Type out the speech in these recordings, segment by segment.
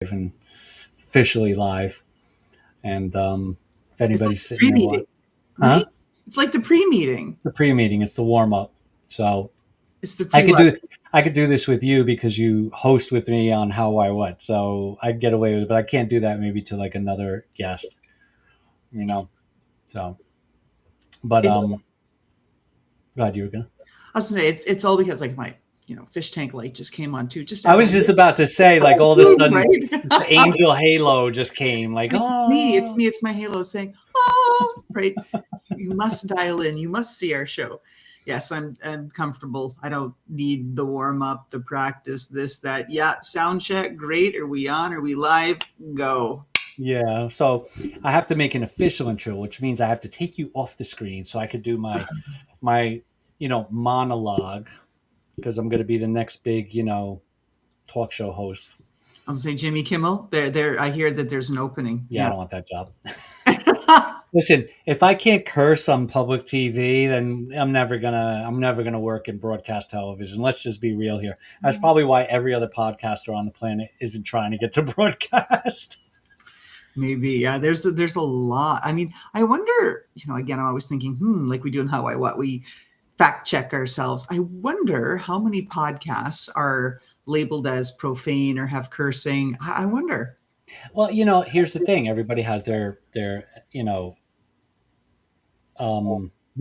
and officially live. And if anybody's It's like sitting there, pre-meeting, right? It's like the pre-meeting. It's the pre-meeting. It's the warm-up. So It's the I pre-live. could do this with you because you host with me on How Why What. So I'd get away with it, but I can't do that maybe to like another guest. So but It's, glad you were gonna. I was gonna say it's all because like my fish tank light just came on too. Just I was just about to say, like, all of a sudden, right? the angel halo just came. Like, It's me. It's my halo saying, "Oh, right." You must dial in. You must see our show. Yes, I'm comfortable. I don't need the warm up, the practice, this, that. Yeah, sound check. Great. Are we on? Are we live? Go. Yeah. So I have to make an official intro, which means I have to take you off the screen so I could do my monologue, because I'm going to be the next big talk show host. I'll say Jimmy Kimmel. There. I hear that there's an opening. Yeah, I don't want that job. Listen, if I can't curse on public TV, then I'm never gonna work in broadcast television. Let's just be real here. That's probably why every other podcaster on the planet isn't trying to get to broadcast. Maybe, yeah. There's a lot. I mean, I wonder. Again, I'm always thinking, like we do in How I What, we fact check ourselves. I wonder how many podcasts are labeled as profane or have cursing. I wonder. Well, here's the thing. Everybody has their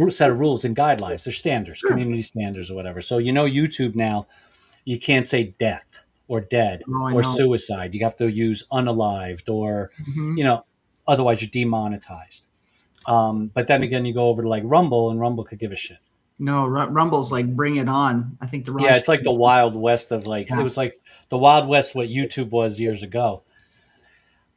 set of rules and guidelines, their standards, Sure. community standards or whatever. So YouTube now, you can't say death or dead or suicide. You have to use unalived or otherwise you're demonetized. But then again, you go over to like Rumble, and Rumble could give a shit. No, Rumble's like bring it on. I think it's like the Wild West of like It was like the Wild West what YouTube was years ago.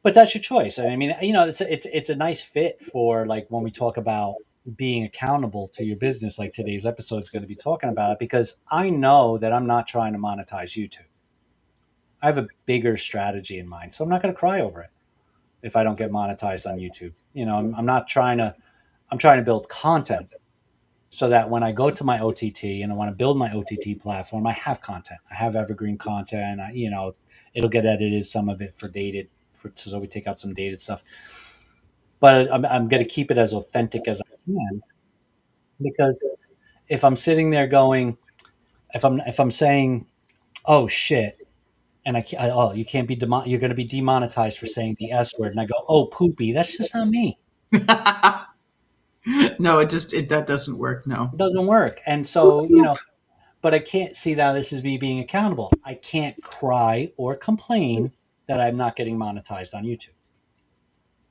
But that's your choice. I mean, it's a nice fit for like when we talk about being accountable to your business, like today's episode is going to be talking about it, because I know that I'm not trying to monetize YouTube. I have a bigger strategy in mind, so I'm not going to cry over it if I don't get monetized on YouTube. I'm not trying to. I'm trying to build content so that when I go to my OTT and I want to build my OTT platform, I have content. I have evergreen content. It'll get edited, some of it for dated, so we take out some dated stuff. But I'm going to keep it as authentic as I can, because if I'm sitting there going, if I'm saying, "Oh shit," and you can't be you're going to be demonetized for saying the S word, and I go, "Oh poopy," that's just not me. No, that doesn't work. No, it doesn't work. And so but I can't see that this is me being accountable. I can't cry or complain that I'm not getting monetized on YouTube.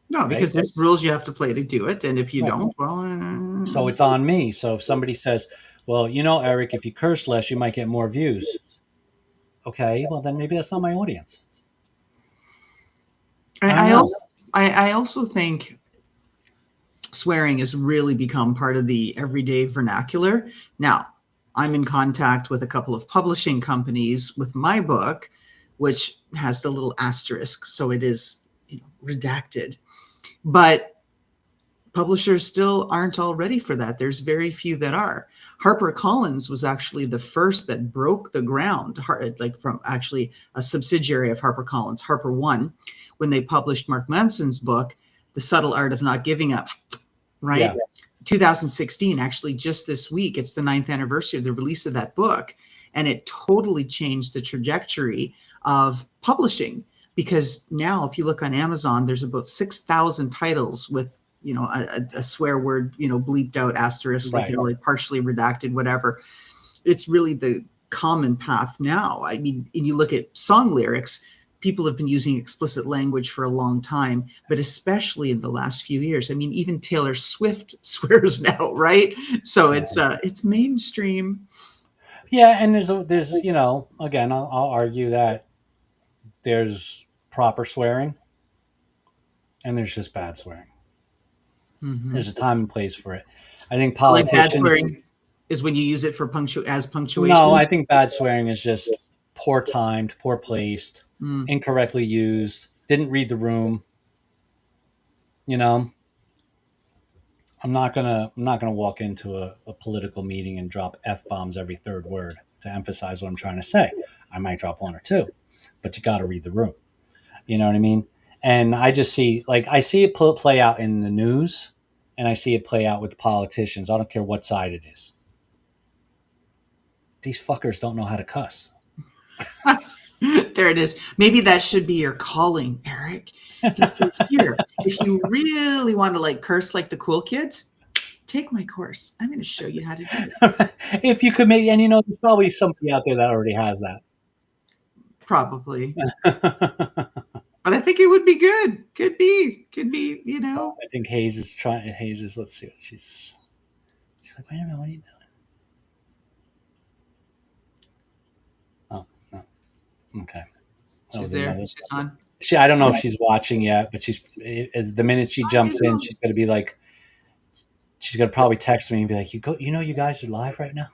No, because there's rules you have to play to do it, and if you don't, well, so it's on me. So if somebody says, "Well, Eric, if you curse less, you might get more views." Okay, well then maybe that's not my audience. I also think swearing has really become part of the everyday vernacular. Now, I'm in contact with a couple of publishing companies with my book, which has the little asterisk, so it is redacted. But publishers still aren't all ready for that. There's very few that are. HarperCollins was actually the first that broke the ground, like from actually a subsidiary of HarperCollins, Harper One, when they published Mark Manson's book, The Subtle Art of Not Giving Up, right? Yeah. 2016, actually just this week, it's the 9th anniversary of the release of that book. And it totally changed the trajectory of publishing, because now if you look on Amazon, there's about 6,000 titles with a swear word, bleeped out, asterisk, right. like partially redacted, whatever. It's really the common path now. I mean, and you look at song lyrics, people have been using explicit language for a long time, but especially in the last few years. I mean, even Taylor Swift swears now, right? So it's mainstream. Yeah, and there's again, I'll argue that there's proper swearing and there's just bad swearing. Mm-hmm. There's a time and place for it. I think politicians. Like bad swearing is when you use it for punctuation. No, I think bad swearing is just poor timed, poor placed, incorrectly used, didn't read the room. I'm not gonna walk into a political meeting and drop F-bombs every third word to emphasize what I'm trying to say. I might drop one or two, but you got to read the room. You know what I mean? And I just see, like, I see it play out in the news, and I see it play out with the politicians. I don't care what side it is. These fuckers don't know how to cuss. There it is. Maybe that should be your calling, Eric. You say, here, if you really want to like curse like the cool kids, take my course. I'm going to show you how to do it. If you could make, and there's probably somebody out there that already has that. Probably. But I think it would be good. Could be, you know. I think Hayes is trying. Hayes is, let's see what she's like, wait a minute, what are you doing? Oh, no. Okay. She's there. She's on. I don't know if she's watching yet, but as the minute she jumps in, she's going to be like, she's going to probably text me and be like, you guys are live right now?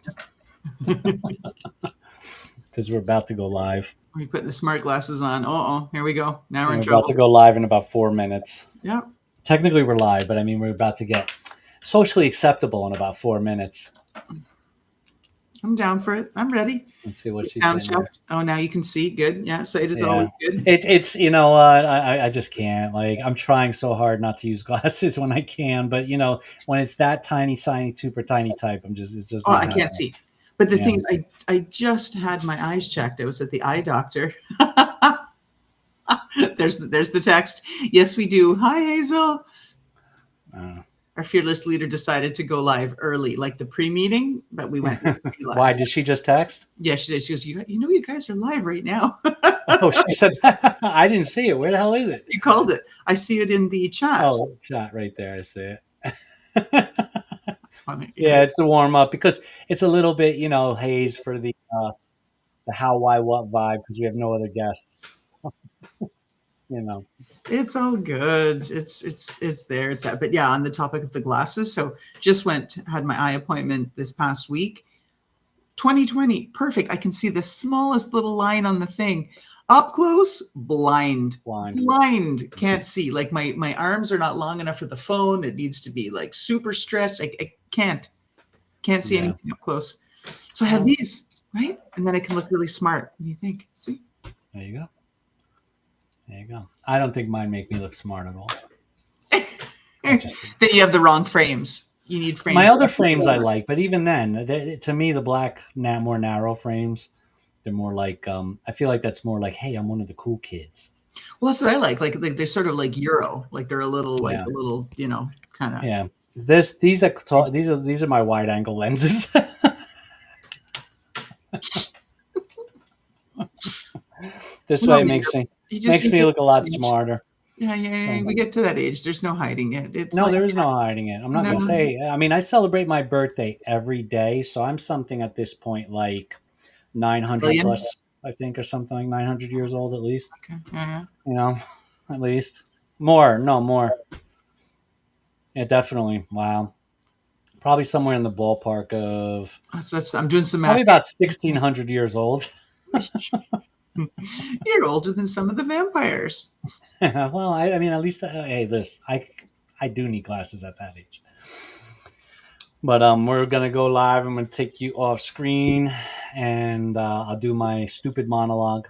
Because we're about to go live. We put the smart glasses on. Oh, here we go. Now we're in We're trouble. about to go live in about 4 minutes. Yeah. Technically, we're live, but I mean, we're about to get socially acceptable in about 4 minutes. I'm down for it. I'm ready. Let's see what she's sound saying. checked. Oh, now you can see. Good. Yeah. So it is always good. It's you know what, I just can't. Like, I'm trying so hard not to use glasses when I can, but when it's that tiny, super tiny type, it's just. Oh, I can't see. But the thing is, I just had my eyes checked. I was at the eye doctor. There's the text. Yes, we do. Hi, Hazel. Our fearless leader decided to go live early, like the pre-meeting, but we went live. Why did she just text? Yeah, she did. She goes, you guys are live right now. Oh, she said, I didn't see it. Where the hell is it? You called it. I see it in the chat. Oh, chat right there. I see it. That's funny. Yeah, it's the warm up because it's a little bit, haze for the how, why, what vibe because we have no other guests. It's all good. It's there. It's that. But yeah, on the topic of the glasses. So just had my eye appointment this past week. 2020, perfect. I can see the smallest little line on the thing. Up close, blind. Can't see. Like my arms are not long enough for the phone. It needs to be like super stretched. I can't see anything up close. So I have these, right? And then I can look really smart. What do you think? See? There you go. I don't think mine make me look smart at all. Then you have the wrong frames. You need frames. My other frames I like, but even then, to me, the black, more narrow frames, they're more like, I feel like that's more like, hey, I'm one of the cool kids. Well, that's what I like. Like they're sort of like Euro. Like they're a little, kind of. Yeah. These are my wide angle lenses. This way it makes me look a lot smarter. Yeah. We get to that age. There's no hiding it. There is no hiding it. I'm not going to say. I mean, I celebrate my birthday every day, so I'm something at this point like 900 plus, I think, or something like 900 years old at least. Okay. Yeah. At least more. No, more. Yeah, definitely. Wow. Probably somewhere in the ballpark of. I'm doing some math. Probably about 1,600 years old. You're older than some of the vampires. Well, I mean, at least, hey, listen, I do need glasses at that age. But we're going to go live. I'm going to take you off screen, and I'll do my stupid monologue.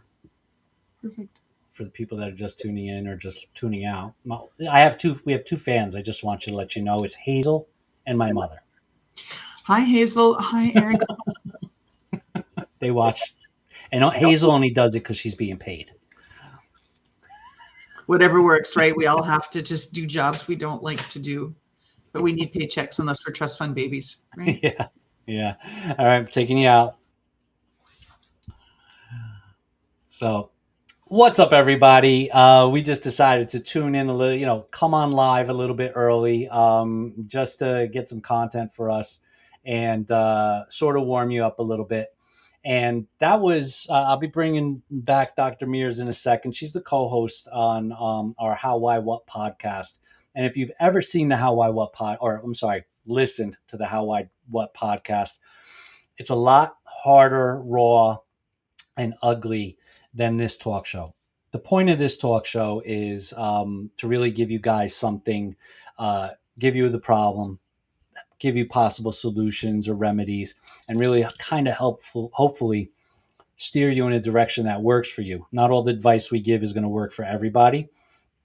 Perfect. For the people that are just tuning in or just tuning out. We have two fans. I just want you to let you know. It's Hazel and my mother. Hi, Hazel. Hi, Eric. They watch. And Hazel only does it because she's being paid. Whatever works, right? We all have to just do jobs we don't like to do, but we need paychecks unless we're trust fund babies, right? Yeah. All right, I'm taking you out. So, what's up, everybody? We just decided to tune in a little, come on live a little bit early, just to get some content for us and sort of warm you up a little bit. And that was, I'll be bringing back Dr. Mears in a second. She's the co-host on our How, Why, What podcast. And if you've ever seen the How, Why, What listened to the How, Why, What podcast, it's a lot harder, raw, and ugly than this talk show. The point of this talk show is to really give you guys something, give you the problem, give you possible solutions or remedies, and really kind of hopefully steer you in a direction that works for you. Not all the advice we give is going to work for everybody.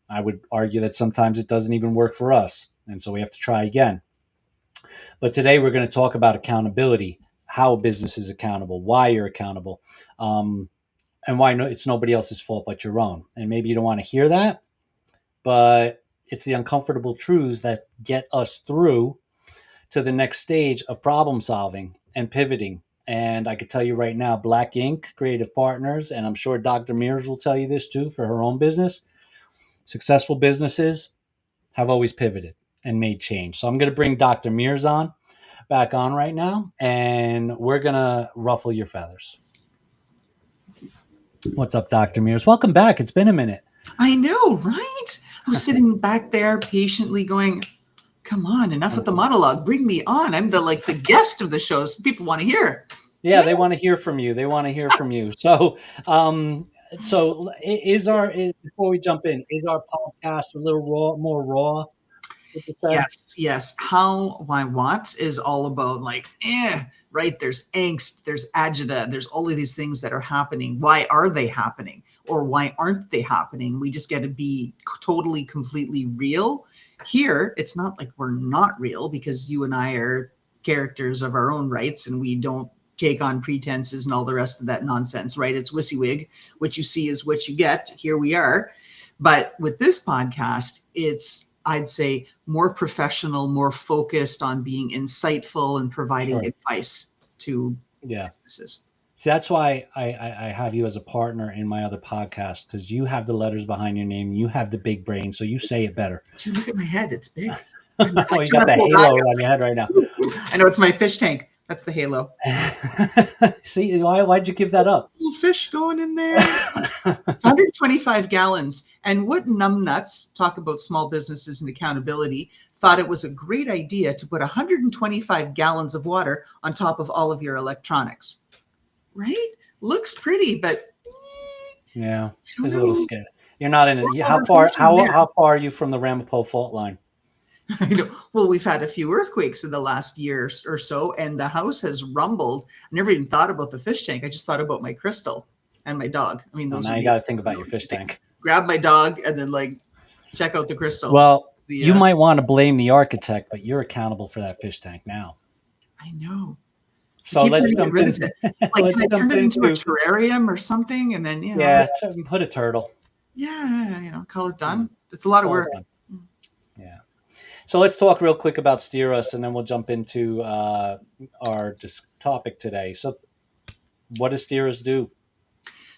I would argue that sometimes it doesn't even work for us. And so we have to try again. But today we're going to talk about accountability, how a business is accountable, why you're accountable, and why it's nobody else's fault but your own. And maybe you don't want to hear that, but it's the uncomfortable truths that get us through to the next stage of problem solving and pivoting. And I could tell you right now, Black Ink Creative Partners, and I'm sure Dr. Mears will tell you this too for her own business, successful businesses have always pivoted and made change. So I'm going to bring Dr. Mears back on right now, and we're going to ruffle your feathers. What's up, Dr. Mears? Welcome back. It's been a minute. I know, right? I was sitting back there patiently going, come on, enough with the monologue. Bring me on. I'm the guest of the show. So people want to hear. Yeah, they want to hear from you. So, before we jump in, is our podcast a little more raw? Yes. How I want is all about right? There's angst, there's agita, there's all of these things that are happening. Why are they happening? Or why aren't they happening? We just get to be totally, completely real. Here, it's not like we're not real because you and I are characters of our own rights and we don't take on pretenses and all the rest of that nonsense, right? It's WYSIWYG. What you see is what you get. Here we are. But with this podcast, it's, I'd say, more professional, more focused on being insightful and providing advice to businesses. See, that's why I have you as a partner in my other podcast, because you have the letters behind your name. You have the big brain, so you say it better. Dude, look at my head. It's big. Oh, you got that halo on your head right now. I know, it's my fish tank. That's the halo. See, why'd you give that up? Little fish going in there. It's 125 gallons. And what numbnuts, talk about small businesses and accountability, thought it was a great idea to put 125 gallons of water on top of all of your electronics. Right? Looks pretty, but yeah, it's a little scary. You're not in it. How far are you from the Ramapo fault line? I know. Well, we've had a few earthquakes in the last year or so, and the house has rumbled. I never even thought about the fish tank. I just thought about my crystal and my dog. I mean, those. Now you got to think about your fish tank. Grab my dog and then check out the crystal. Well, you might want to blame the architect, but you're accountable for that fish tank now. I know. So let's jump in. Can I turn it into a terrarium or something, and then put a turtle. Yeah, call it done. It's a lot of work. Yeah. So let's talk real quick about Steer Us, and then we'll jump into our topic today. So what does Steer Us do?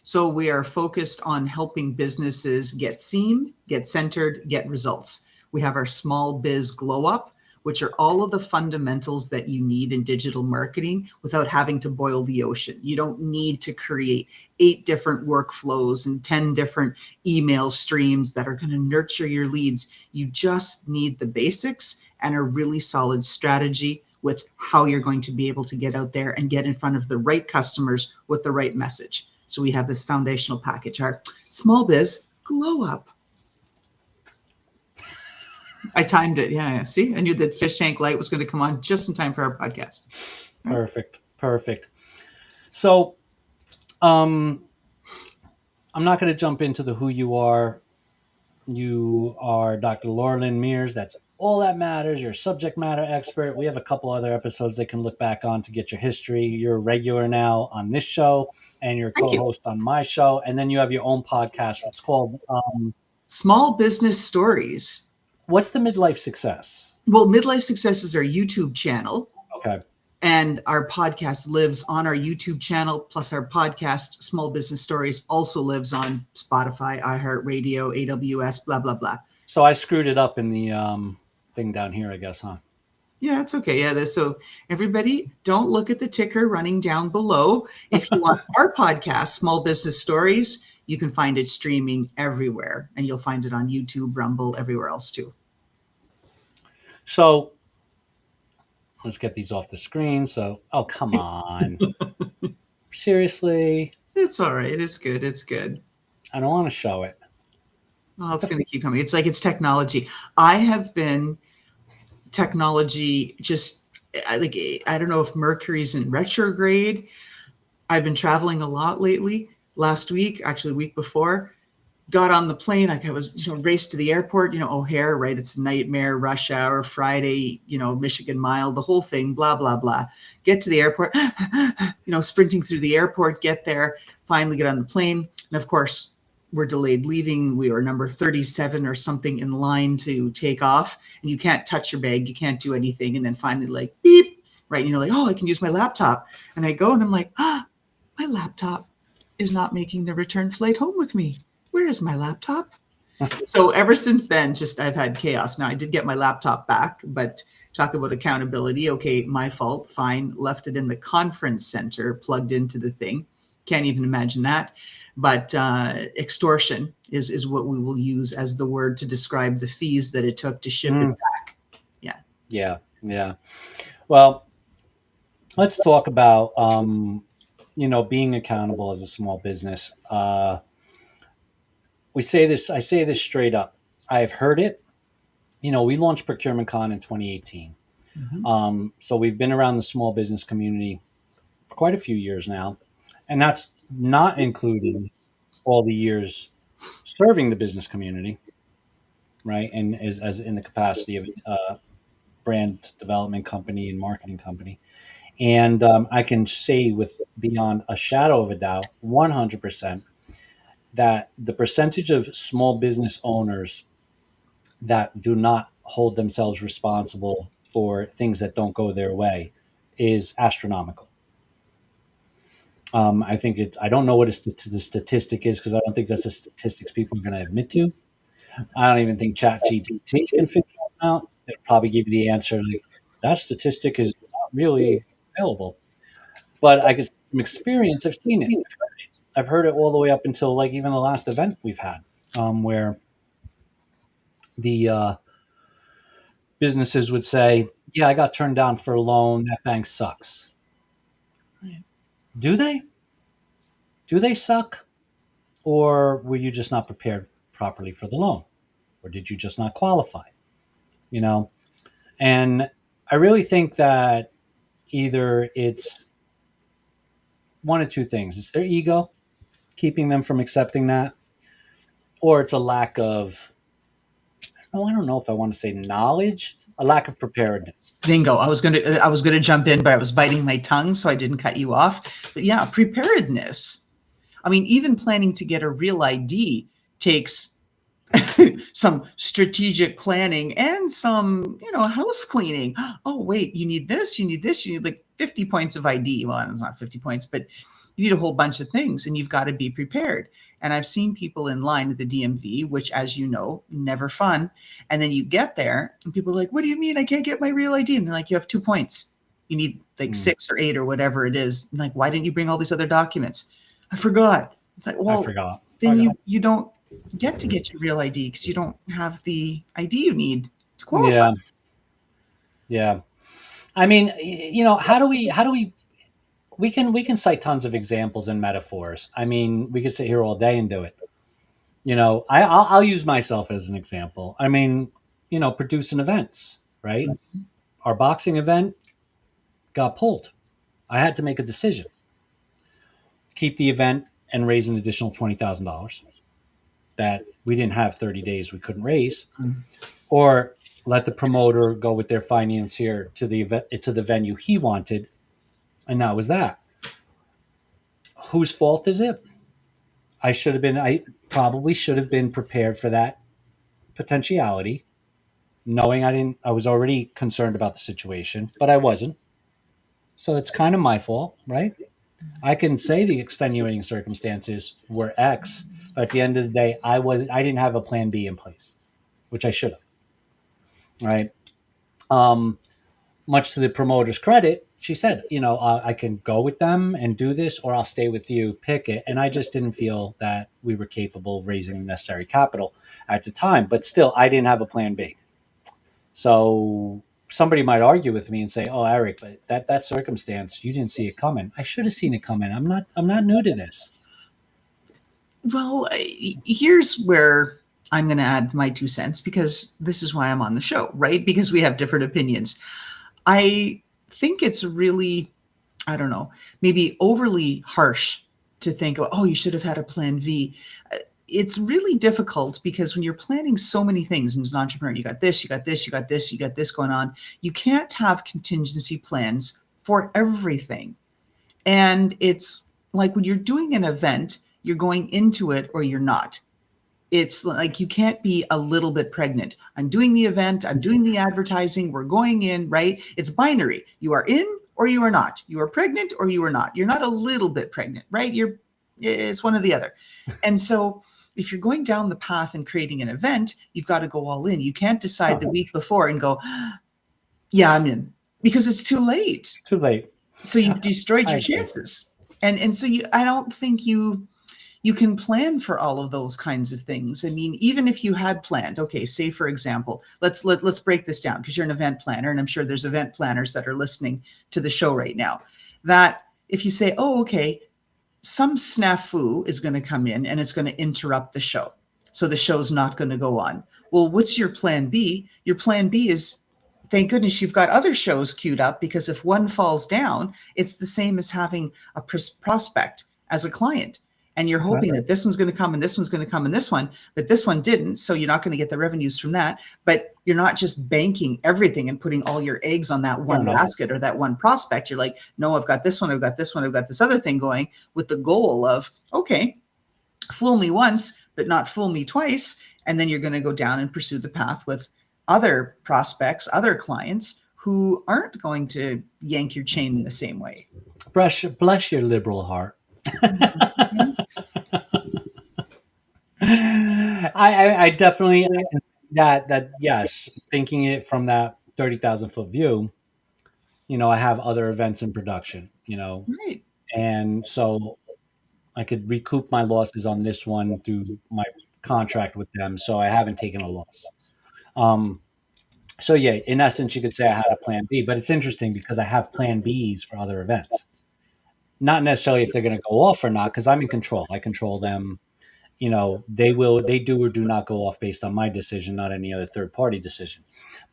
So we are focused on helping businesses get seen, get centered, get results. We have our Small Biz Glow Up, which are all of the fundamentals that you need in digital marketing without having to boil the ocean. You don't need to create 8 different workflows and 10 different email streams that are going to nurture your leads. You just need the basics and a really solid strategy with how you're going to be able to get out there and get in front of the right customers with the right message. So we have this foundational package, our Small Biz Glow Up. I timed it. Yeah. See, I knew that fish tank light was going to come on just in time for our podcast. Perfect. So, I'm not going to jump into the who you are. You are Dr. Loralyn Mears. That's all that matters. You're a subject matter expert. We have a couple other episodes they can look back on to get your history. You're a regular now on this show, and you're a co-host on my show. And then you have your own podcast. It's called Small Business Stories. What's the Midlife Success? Well, Midlife Success is our YouTube channel. Okay. And our podcast lives on our YouTube channel, plus our podcast, Small Business Stories, also lives on Spotify, iHeartRadio, AWS, blah, blah, blah. So I screwed it up in the thing down here, I guess, huh? Yeah, it's okay. Yeah, so everybody, don't look at the ticker running down below. If you want our podcast, Small Business Stories, you can find it streaming everywhere, and you'll find it on YouTube, Rumble, everywhere else too. So let's get these off the screen. So, oh, come on. Seriously? It's all right. It's good. It's good. I don't want to show it. Well, it's going to keep coming. It's like it's technology. I have been technology I don't know if Mercury's in retrograde. I've been traveling a lot lately. Last week, actually, the week before, got on the plane. Like I was, raced to the airport, O'Hare, right? It's a nightmare, rush hour, Friday, Michigan Mile, the whole thing, blah, blah, blah. Get to the airport, sprinting through the airport, get there, finally get on the plane. And of course, we're delayed leaving. We were number 37 or something in line to take off. And you can't touch your bag. You can't do anything. And then finally, like, beep, right? Like, oh, I can use my laptop. And I go and I'm like, my laptop is not making the return flight home with me. Where is my laptop? So ever since then, just I've had chaos. Now I did get my laptop back, but talk about accountability. Okay, my fault. Fine. Left it in the conference center, plugged into the thing. Can't even imagine that. But extortion is what we will use as the word to describe the fees that it took to ship it back. Yeah. Yeah. Yeah. Well, let's talk about, being accountable as a small business. I say this straight up. I've heard it. We launched ProcurementCon in 2018. Mm-hmm. So we've been around the small business community for quite a few years now. And that's not including all the years serving the business community, right? And as in the capacity of a brand development company and marketing company. And I can say with beyond a shadow of a doubt, 100%, that the percentage of small business owners that do not hold themselves responsible for things that don't go their way is astronomical. I think I don't know what the statistic is because I don't think that's a statistics people are going to admit to. I don't even think ChatGPT can figure that out. It'll probably give you the answer like that statistic is not really available. But I guess from experience, I've seen it. I've heard it all the way up until like even the last event we've had, where the businesses would say, "Yeah, I got turned down for a loan. That bank sucks." Do they? Do they suck? Or were you just not prepared properly for the loan? Or did you just not qualify? And I really think that either it's one of two things. It's their ego keeping them from accepting that, or it's a lack of, I don't know if I want to say knowledge, a lack of preparedness. Bingo. I was gonna jump in, but I was biting my tongue, so I didn't cut you off. But yeah, preparedness. I mean, even planning to get a real ID takes some strategic planning and some, house cleaning. Oh, wait, you need this, you need this, you need like 50 points of ID. Well, it's not 50 points, but you need a whole bunch of things and you've got to be prepared. And I've seen people in line at the DMV, which, as you know, never fun. And then you get there and people are like, what do you mean I can't get my real ID? And they're like, you have 2 points. You need like 6 or 8 or whatever it is. And like, why didn't you bring all these other documents? I forgot. It's like, well, I forgot. Then you don't get your real ID because you don't have the ID you need to qualify. Yeah. I mean, how do we can cite tons of examples and metaphors. I mean, we could sit here all day and do it. I'll use myself as an example. I mean, producing events, right? Mm-hmm. Our boxing event got pulled. I had to make a decision. Keep the event and raise an additional $20,000 that we didn't have 30 days we couldn't raise, or let the promoter go with their financier to the event, to the venue he wanted, and that was that. Whose fault is it? I probably should have been prepared for that potentiality, knowing I was already concerned about the situation, but I wasn't. So it's kind of my fault, right? I can say the extenuating circumstances were X, but at the end of the day, I didn't have a plan B in place, which I should have. Right. Much to the promoter's credit, she said, I can go with them and do this, or I'll stay with you, pick it. And I just didn't feel that we were capable of raising the necessary capital at the time. But still, I didn't have a plan B. So somebody might argue with me and say, "Oh, Eric, but that circumstance, you didn't see it coming." I should have seen it coming. I'm not new to this. Well, here's where I'm going to add my 2 cents, because this is why I'm on the show, right? Because we have different opinions. I think it's really I don't know, maybe overly harsh to think, oh, you should have had a plan V. It's really difficult because when you're planning so many things, and as an entrepreneur, you got this, you got this, you got this, you got this going on. You can't have contingency plans for everything. And it's like when you're doing an event, you're going into it or you're not. It's like you can't be a little bit pregnant. I'm doing the event, I'm doing the advertising, we're going in, right? It's binary. You are in or you are not. You are pregnant or you are not. You're not a little bit pregnant, right? It's one or the other. And so if you're going down the path and creating an event, you've got to go all in. You can't decide the week before and go, yeah, I'm in, because it's too late. Too late. So you've destroyed your chances. And so I don't think you can plan for all of those kinds of things. I mean, even if you had planned, okay, say for example, let's break this down, because you're an event planner, and I'm sure there's event planners that are listening to the show right now, that if you say, oh, okay, some snafu is going to come in and it's going to interrupt the show, so the show's not going to go on. Well, what's your plan B? Your plan B is, thank goodness you've got other shows queued up, because if one falls down, it's the same as having a prospect as a client. And you're hoping that this one's going to come and this one's going to come and this one, but this one didn't. So you're not going to get the revenues from that. But you're not just banking everything and putting all your eggs on that one basket or that one prospect. You're like, no, I've got this one, I've got this one, I've got this other thing going, with the goal of, okay, fool me once, but not fool me twice. And then you're going to go down and pursue the path with other prospects, other clients who aren't going to yank your chain in the same way. Bless your liberal heart. I definitely that yes, thinking it from that 30,000 foot view, I have other events in production, Right. and so I could recoup my losses on this one through my contract with them, so I haven't taken a loss. So yeah, in essence, you could say I had a plan B, but it's interesting because I have plan Bs for other events. Not necessarily if they're going to go off or not, because I'm in control. I control them. They do or do not go off based on my decision, not any other third party decision.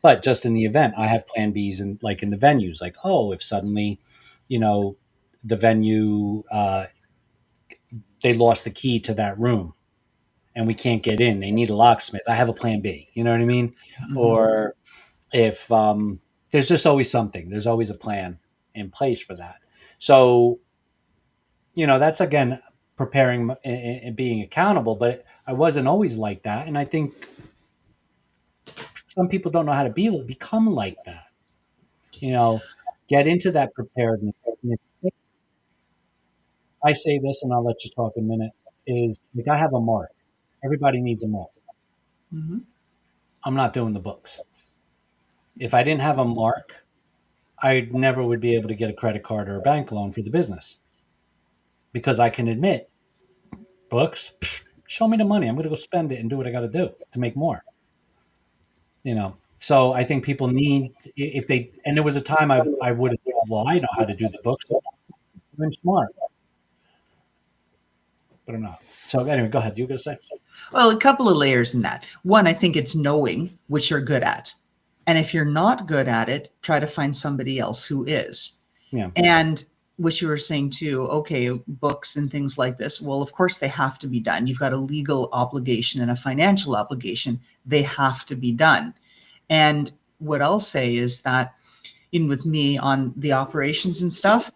But just in the event, I have plan Bs in the venues, like, oh, if suddenly, the venue, they lost the key to that room and we can't get in, they need a locksmith, I have a plan B, you know what I mean? Mm-hmm. Or if there's just always something, there's always a plan in place for that. So, that's, again, preparing and being accountable, but I wasn't always like that. And I think some people don't know how to become like that, get into that preparedness. I say this, and I'll let you talk in a minute, is like, I have a mark. Everybody needs a mark. Mm-hmm. I'm not doing the books. If I didn't have a mark, I never would be able to get a credit card or a bank loan for the business, because I can admit, books, show me the money. I'm going to go spend it and do what I got to do to make more. So I think people need, if they, and there was a time I would have thought, well, I know how to do the books. I'm smart, but I'm not. So anyway, go ahead. You going to say? Well, a couple of layers in that. One, I think it's knowing what you're good at. And if you're not good at it, try to find somebody else who is. Yeah. And what you were saying too, okay, books and things like this, well, of course they have to be done. You've got a legal obligation and a financial obligation. They have to be done. And what I'll say is that, with me on the operations and stuff,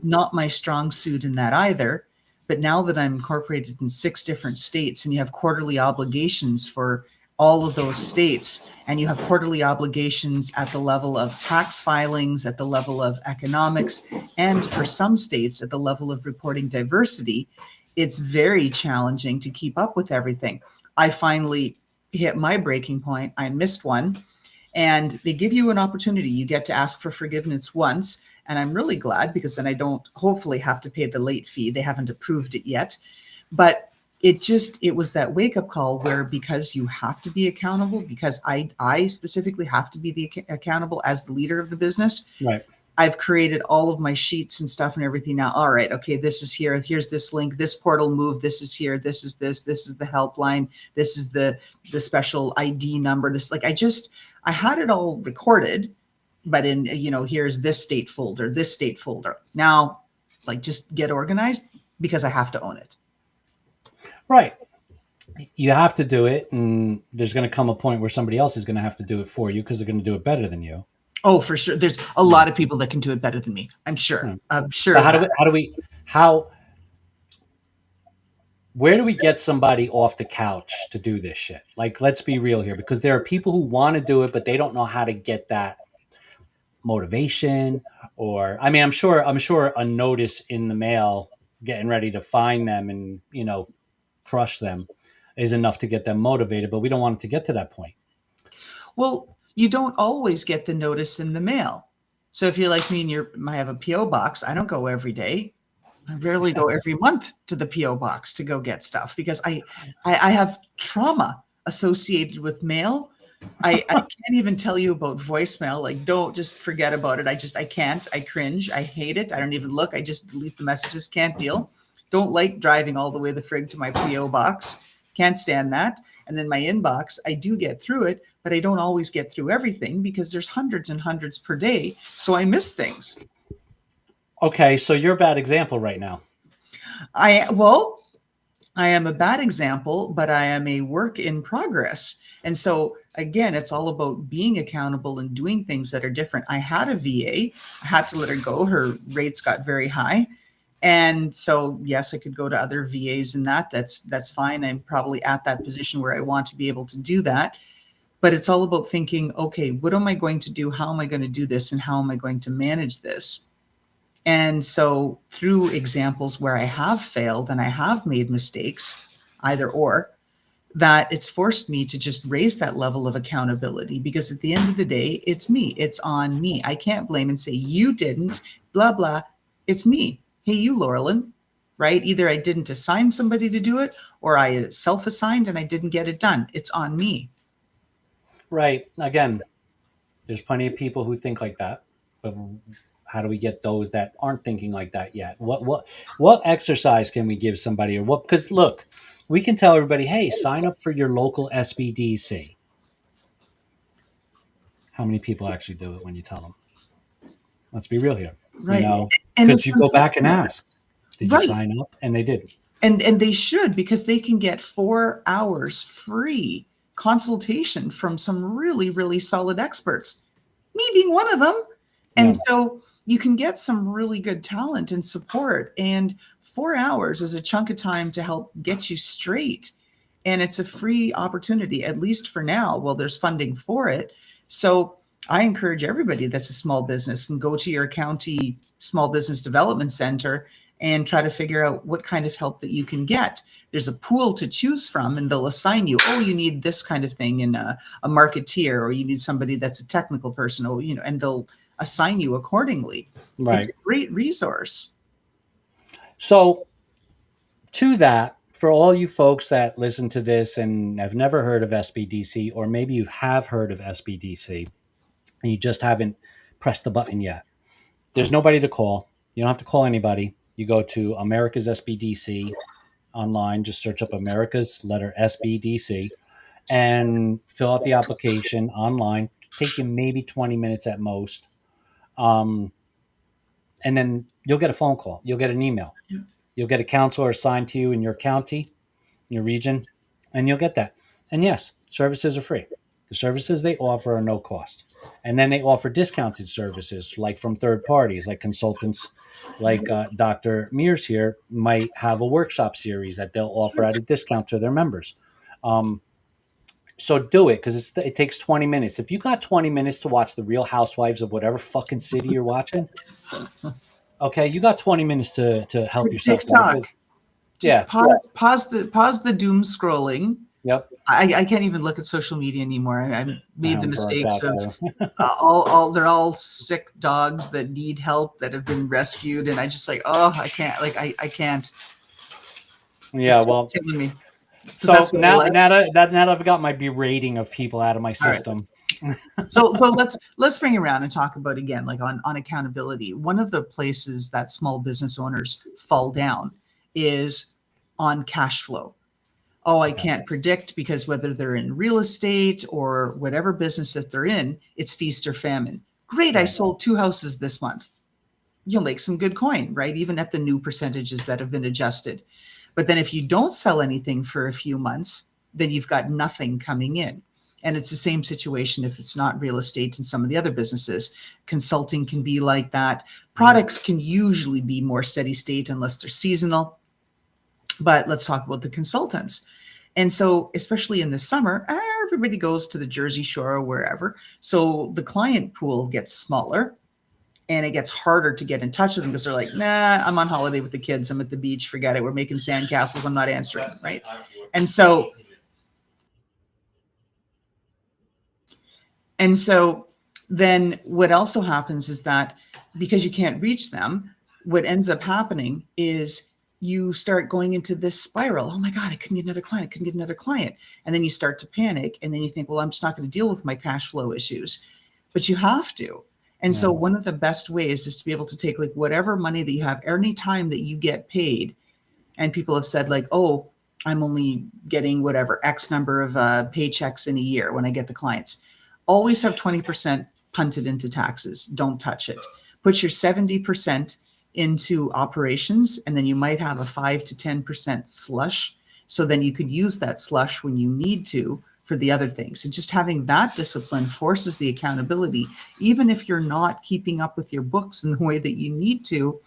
not my strong suit in that either. But now that I'm incorporated in 6 different states, and you have quarterly obligations for all of those states, and you have quarterly obligations at the level of tax filings, at the level of economics, and for some states at the level of reporting diversity, it's very challenging to keep up with everything. I finally hit my breaking point. I missed one, and they give you an opportunity. You get to ask for forgiveness once, and I'm really glad, because then I don't hopefully have to pay the late fee. They haven't approved it yet, but it was that wake-up call where, because you have to be accountable, because I specifically have to be accountable as the leader of the business. Right. I've created all of my sheets and stuff and everything now. All right, okay, this is here. Here's this link. This portal move. This is here. This is this. This is the helpline. This is the special ID number. This, like, I had it all recorded, but in, here's this state folder, this state folder. Now, like, just get organized because I have to own it. Right. You have to do it, and there's going to come a point where somebody else is going to have to do it for you because they're going to do it better than you. Oh, for sure. There's a lot of people that can do it better than me. I'm sure. Hmm. I'm sure. But where do we get somebody off the couch to do this shit? Like, let's be real here, because there are people who want to do it, but they don't know how to get that motivation. Or, I mean, I'm sure a notice in the mail getting ready to find them and, crush them is enough to get them motivated, but we don't want it to get to that point. Well, you don't always get the notice in the mail. So if you're like me and I have a PO box, I don't go every day. I rarely go every month to the PO box to go get stuff because I have trauma associated with mail. I can't even tell you about voicemail. Like, don't, just forget about it. I can't. I cringe. I hate it. I don't even look. I just delete the messages. Can't deal. Don't like driving all the way the frig to my PO box. Can't stand that. And then my inbox, I do get through it, but I don't always get through everything because there's hundreds and hundreds per day. So I miss things. Okay, so you're a bad example right now. I am a bad example, but I am a work in progress. And so again, it's all about being accountable and doing things that are different. I had a VA. I had to let her go. Her rates got very high. And so, yes, I could go to other VAs and that's fine. I'm probably at that position where I want to be able to do that. But it's all about thinking, okay, what am I going to do? How am I going to do this? And how am I going to manage this? And so through examples where I have failed and I have made mistakes, either or, that it's forced me to just raise that level of accountability, because at the end of the day, it's me. It's on me. I can't blame and say, you didn't, blah, blah. It's me. Hey, you, Loralyn, right? Either I didn't assign somebody to do it or I self-assigned and I didn't get it done. It's on me. Right. Again, there's plenty of people who think like that, but how do we get those that aren't thinking like that yet? What exercise can we give somebody, or what? Because look, we can tell everybody, hey, sign up for your local SBDC. How many people actually do it when you tell them? Let's be real here. Right. Because you go back and ask, did you Right. sign up? And they didn't. And they should, because they can get 4 hours free consultation from some really, really solid experts, me being one of them. And so you can get some really good talent and support. And 4 hours is a chunk of time to help get you straight. And it's a free opportunity, at least for now, while there's funding for it. So I encourage everybody that's a small business and go to your county small business development center and try to figure out what kind of help that you can get. There's a pool to choose from, and they'll assign you, oh, you need this kind of thing in a marketeer, or you need somebody that's a technical person, or, and they'll assign you accordingly. Right. It's a great resource. So to that, for all you folks that listen to this and have never heard of SBDC, or maybe you have heard of SBDC and you just haven't pressed the button yet, there's nobody to call. You don't have to call anybody. You go to America's SBDC online, just search up America's letter SBDC and fill out the application online. Take you maybe 20 minutes at most. And then you'll get a phone call. You'll get an email. Yeah. You'll get a counselor assigned to you in your county, your region, and you'll get that. And yes, services are free. The services they offer are no cost. And then they offer discounted services, like from third parties, like consultants, like Dr. Mears here might have a workshop series that they'll offer at a discount to their members. So do it, because it takes 20 minutes. If you got 20 minutes to watch the Real Housewives of whatever fucking city you're watching, okay, you got 20 minutes to help yourself. Just pause the doom scrolling. Yep. I can't even look at social media anymore. I made the mistakes of they're all sick dogs that need help, that have been rescued, and I just I can't. I can't. Yeah, it's killing me. So now that I've got my berating of people out of my system. Right. so let's bring it around and talk about, again, like on accountability. One of the places that small business owners fall down is on cash flow. Oh, I can't predict, because whether they're in real estate or whatever business that they're in, it's feast or famine. Great, I Right. sold 2 houses this month. You'll make some good coin, right? Even at the new percentages that have been adjusted. But then if you don't sell anything for a few months, then you've got nothing coming in. And it's the same situation if it's not real estate and some of the other businesses. Consulting can be like that. Products can usually be more steady state unless they're seasonal. But let's talk about the consultants. And so, especially in the summer, everybody goes to the Jersey Shore or wherever. So the client pool gets smaller and it gets harder to get in touch with them because they're like, nah, I'm on holiday with the kids. I'm at the beach. Forget it. We're making sandcastles. I'm not answering. Right. And so then what also happens is that because you can't reach them, what ends up happening is you start going into this spiral. Oh my God, I couldn't get another client. I couldn't get another client. And then you start to panic. And then you think, well, I'm just not going to deal with my cash flow issues. But you have to. And so one of the best ways is to be able to take like whatever money that you have, any time that you get paid. And people have said like, oh, I'm only getting whatever X number of paychecks in a year when I get the clients. Always have 20% punted into taxes. Don't touch it. Put your 70% into operations, and then you might have a 5 to 10% slush. So then you could use that slush when you need to for the other things. And just having that discipline forces the accountability. Even if you're not keeping up with your books in the way that you need to,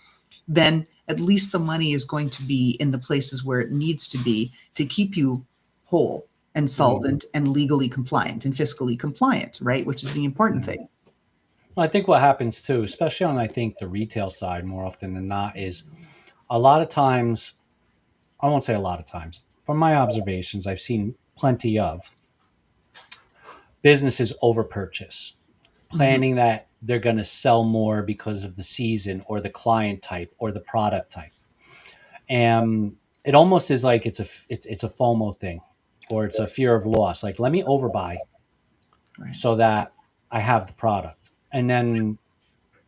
then at least the money is going to be in the places where it needs to be to keep you whole and solvent and legally compliant and fiscally compliant, right? Which is the important thing. Well, I think what happens too, especially on, I think, the retail side more often than not, is a lot of times, I won't say a lot of times, from my observations, I've seen plenty of businesses overpurchase, planning that they're going to sell more because of the season or the client type or the product type. And it almost is like it's a FOMO thing, or it's a fear of loss. Like, let me overbuy so that I have the product. And then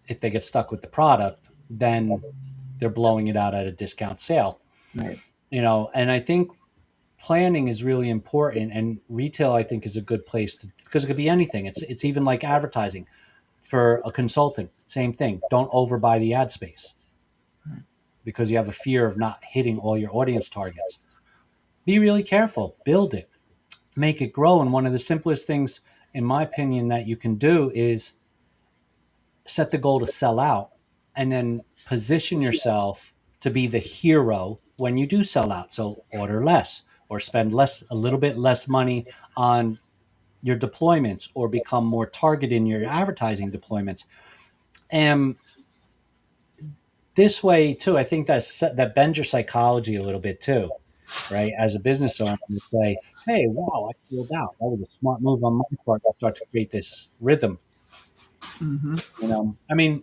if they get stuck with the product, then they're blowing it out at a discount sale. Right. And I think planning is really important, and retail, I think, is a good place to, because it could be anything. It's even like advertising for a consultant. Same thing. Don't overbuy the ad space because you have a fear of not hitting all your audience targets. Be really careful. Build it. Make it grow. And one of the simplest things, in my opinion, that you can do is set the goal to sell out and then position yourself to be the hero when you do sell out. So order less or spend a little bit less money on your deployments, or become more targeted in your advertising deployments. And this way too, I think that bends your psychology a little bit too, right? As a business owner, you say, hey, wow, I sold out. That was a smart move on my part. I'll start to create this rhythm. I mean,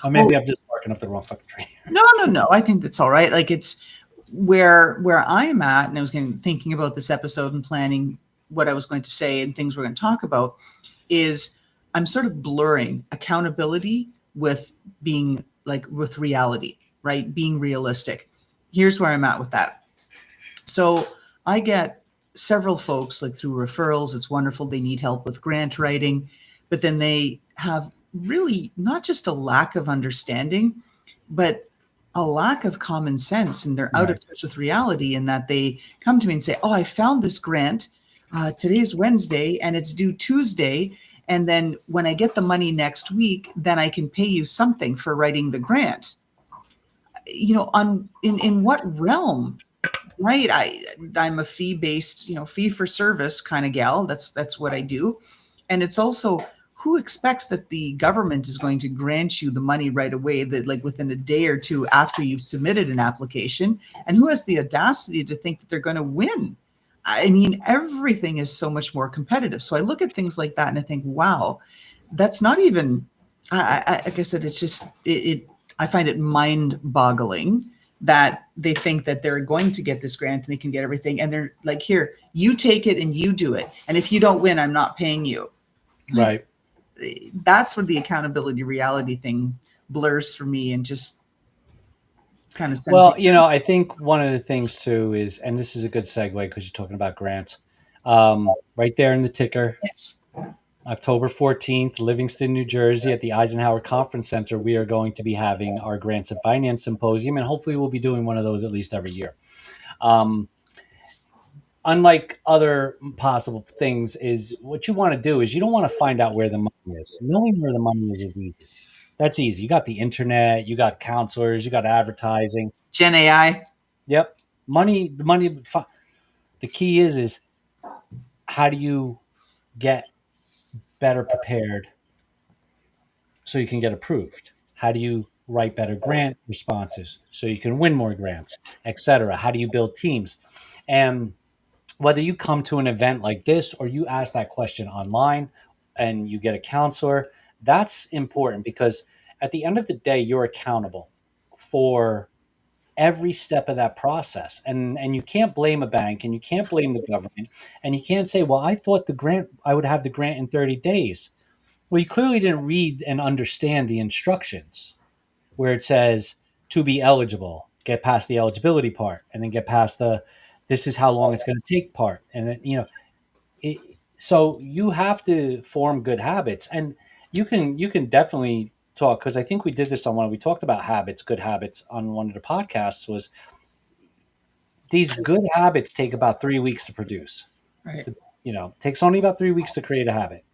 or maybe I'm just barking up the wrong fucking tree. No. I think that's all right. Like, it's where I'm at, and I was thinking about this episode and planning what I was going to say and things we're going to talk about, is I'm sort of blurring accountability with being like with reality, right? Being realistic. Here's where I'm at with that. So I get several folks like through referrals. It's wonderful. They need help with grant writing, but then they have really not just a lack of understanding, but a lack of common sense, and they're out of touch with reality, in that they come to me and say, oh, I found this grant. Today's Wednesday and it's due Tuesday. And then when I get the money next week, then I can pay you something for writing the grant. In what realm? Right. I'm a fee-based, fee for service kind of gal. That's what I do. And it's also, who expects that the government is going to grant you the money right away, that like within a day or two after you've submitted an application? And who has the audacity to think that they're going to win? I mean, everything is so much more competitive. So I look at things like that and I think, wow, that's not even, like I said, it's just, I find it mind boggling that they think that they're going to get this grant and they can get everything. And they're like, here, you take it and you do it. And if you don't win, I'm not paying you. Right. That's where the accountability reality thing blurs for me, and just kind of. Well, I think one of the things too is, and this is a good segue because you're talking about grants, right there in the ticker. Yes. October 14th, Livingston, New Jersey, at the Eisenhower Conference Center, we are going to be having our Grants and Finance Symposium, and hopefully we'll be doing one of those at least every year. Unlike other possible things, is what you want to do is you don't want to find out where the money is. Knowing where the money is easy. That's easy. You got the internet, you got counselors, you got advertising. Gen AI. Yep. Money. The key is how do you get better prepared so you can get approved? How do you write better grant responses so you can win more grants, etc.? How do you build teams? And whether you come to an event like this or you ask that question online and you get a counselor, that's important, because at the end of the day, you're accountable for every step of that process. And you can't blame a bank, and you can't blame the government, and you can't say, well, I thought I would have the grant in 30 days. Well, you clearly didn't read and understand the instructions where it says to be eligible, get past the eligibility part, and then get past the this is how long it's going to take part. And then, so you have to form good habits, and you can definitely talk, because I think we did this on one. We talked about habits, good habits, on one of the podcasts. Was these good habits take about 3 weeks to produce. Right. Takes only about 3 weeks to create a habit.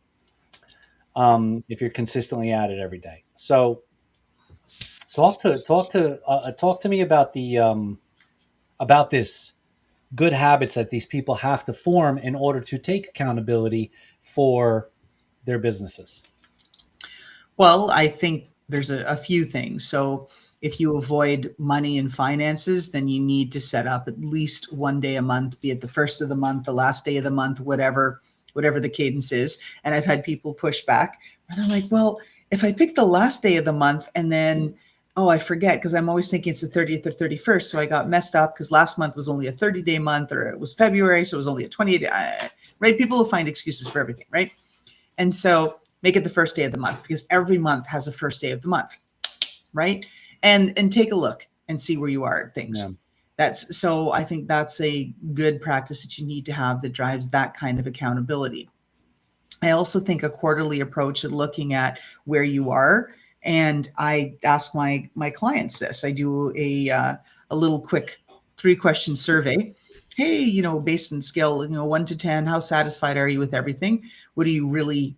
If you're consistently at it every day. So talk to me about about this good habits that these people have to form in order to take accountability for their businesses. Well, I think there's a few things. So if you avoid money and finances, then you need to set up at least one day a month, be it the first of the month, the last day of the month, whatever the cadence is. And I've had people push back and they're like, well, if I pick the last day of the month and then, oh, I forget, because I'm always thinking it's the 30th or 31st. So I got messed up because last month was only a 30-day month, or it was February, so it was only a 28-day, right? People will find excuses for everything, right? And so make it the first day of the month, because every month has a first day of the month, right? And take a look and see where you are at things. Yeah. So I think that's a good practice that you need to have that drives that kind of accountability. I also think a quarterly approach at looking at where you are. And I ask my clients this. I do a little quick 3-question survey. Hey, based on scale, 1 to 10, how satisfied are you with everything? What are you really,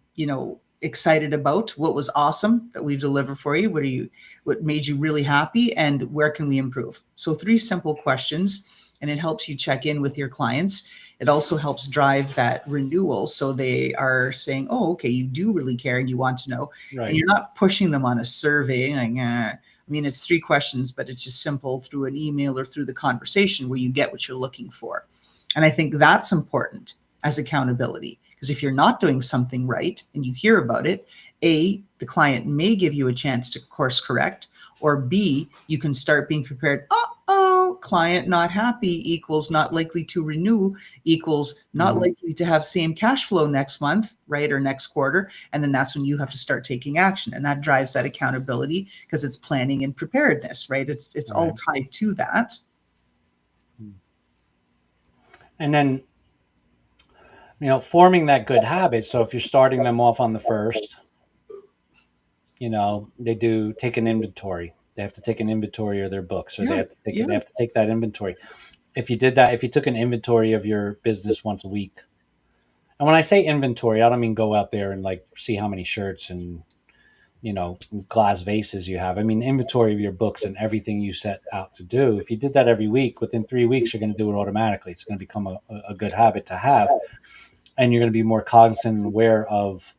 excited about? What was awesome that we've delivered for you? What made you really happy? And where can we improve? So 3 simple questions, and it helps you check in with your clients. It also helps drive that renewal. So they are saying, oh, okay, you do really care and you want to know. Right. And you're not pushing them on a survey. It's 3 questions, but it's just simple through an email or through the conversation where you get what you're looking for. And I think that's important as accountability, because if you're not doing something right and you hear about it, A, the client may give you a chance to course correct, or B, you can start being prepared. Client not happy equals not likely to renew equals not likely to have same cash flow next month, right? Or next quarter. And then that's when you have to start taking action. And that drives that accountability, because it's planning and preparedness, right? It's right. All tied to that. And then, forming that good habit. So if you're starting them off on the first, they do take an inventory. They have to take an inventory of their books, or they have to take that inventory. If you did that, if you took an inventory of your business once a week, and when I say inventory, I don't mean go out there and see how many shirts and glass vases you have. I mean inventory of your books and everything you set out to do. If you did that every week, within 3 weeks, you're going to do it automatically. It's going to become a good habit to have. And you're going to be more cognizant and aware of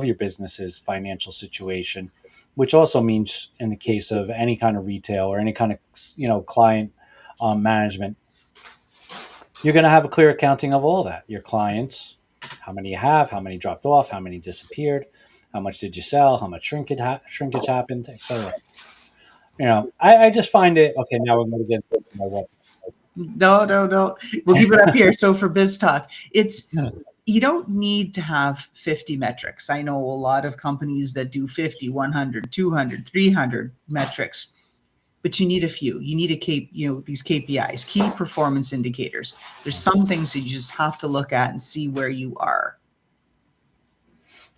your business's financial situation, which also means in the case of any kind of retail or any kind of client management, you're going to have a clear accounting of all that. Your clients, how many you have, how many dropped off, how many disappeared, how much did you sell, how much shrinkage happened, etc. I just find it okay. Now we're going to get into my website. No. We'll keep it up here. So for BizTalk, you don't need to have 50 metrics. I know a lot of companies that do 50, 100, 200, 300 metrics, but you need a few. You need these KPIs, key performance indicators. There's some things that you just have to look at and see where you are.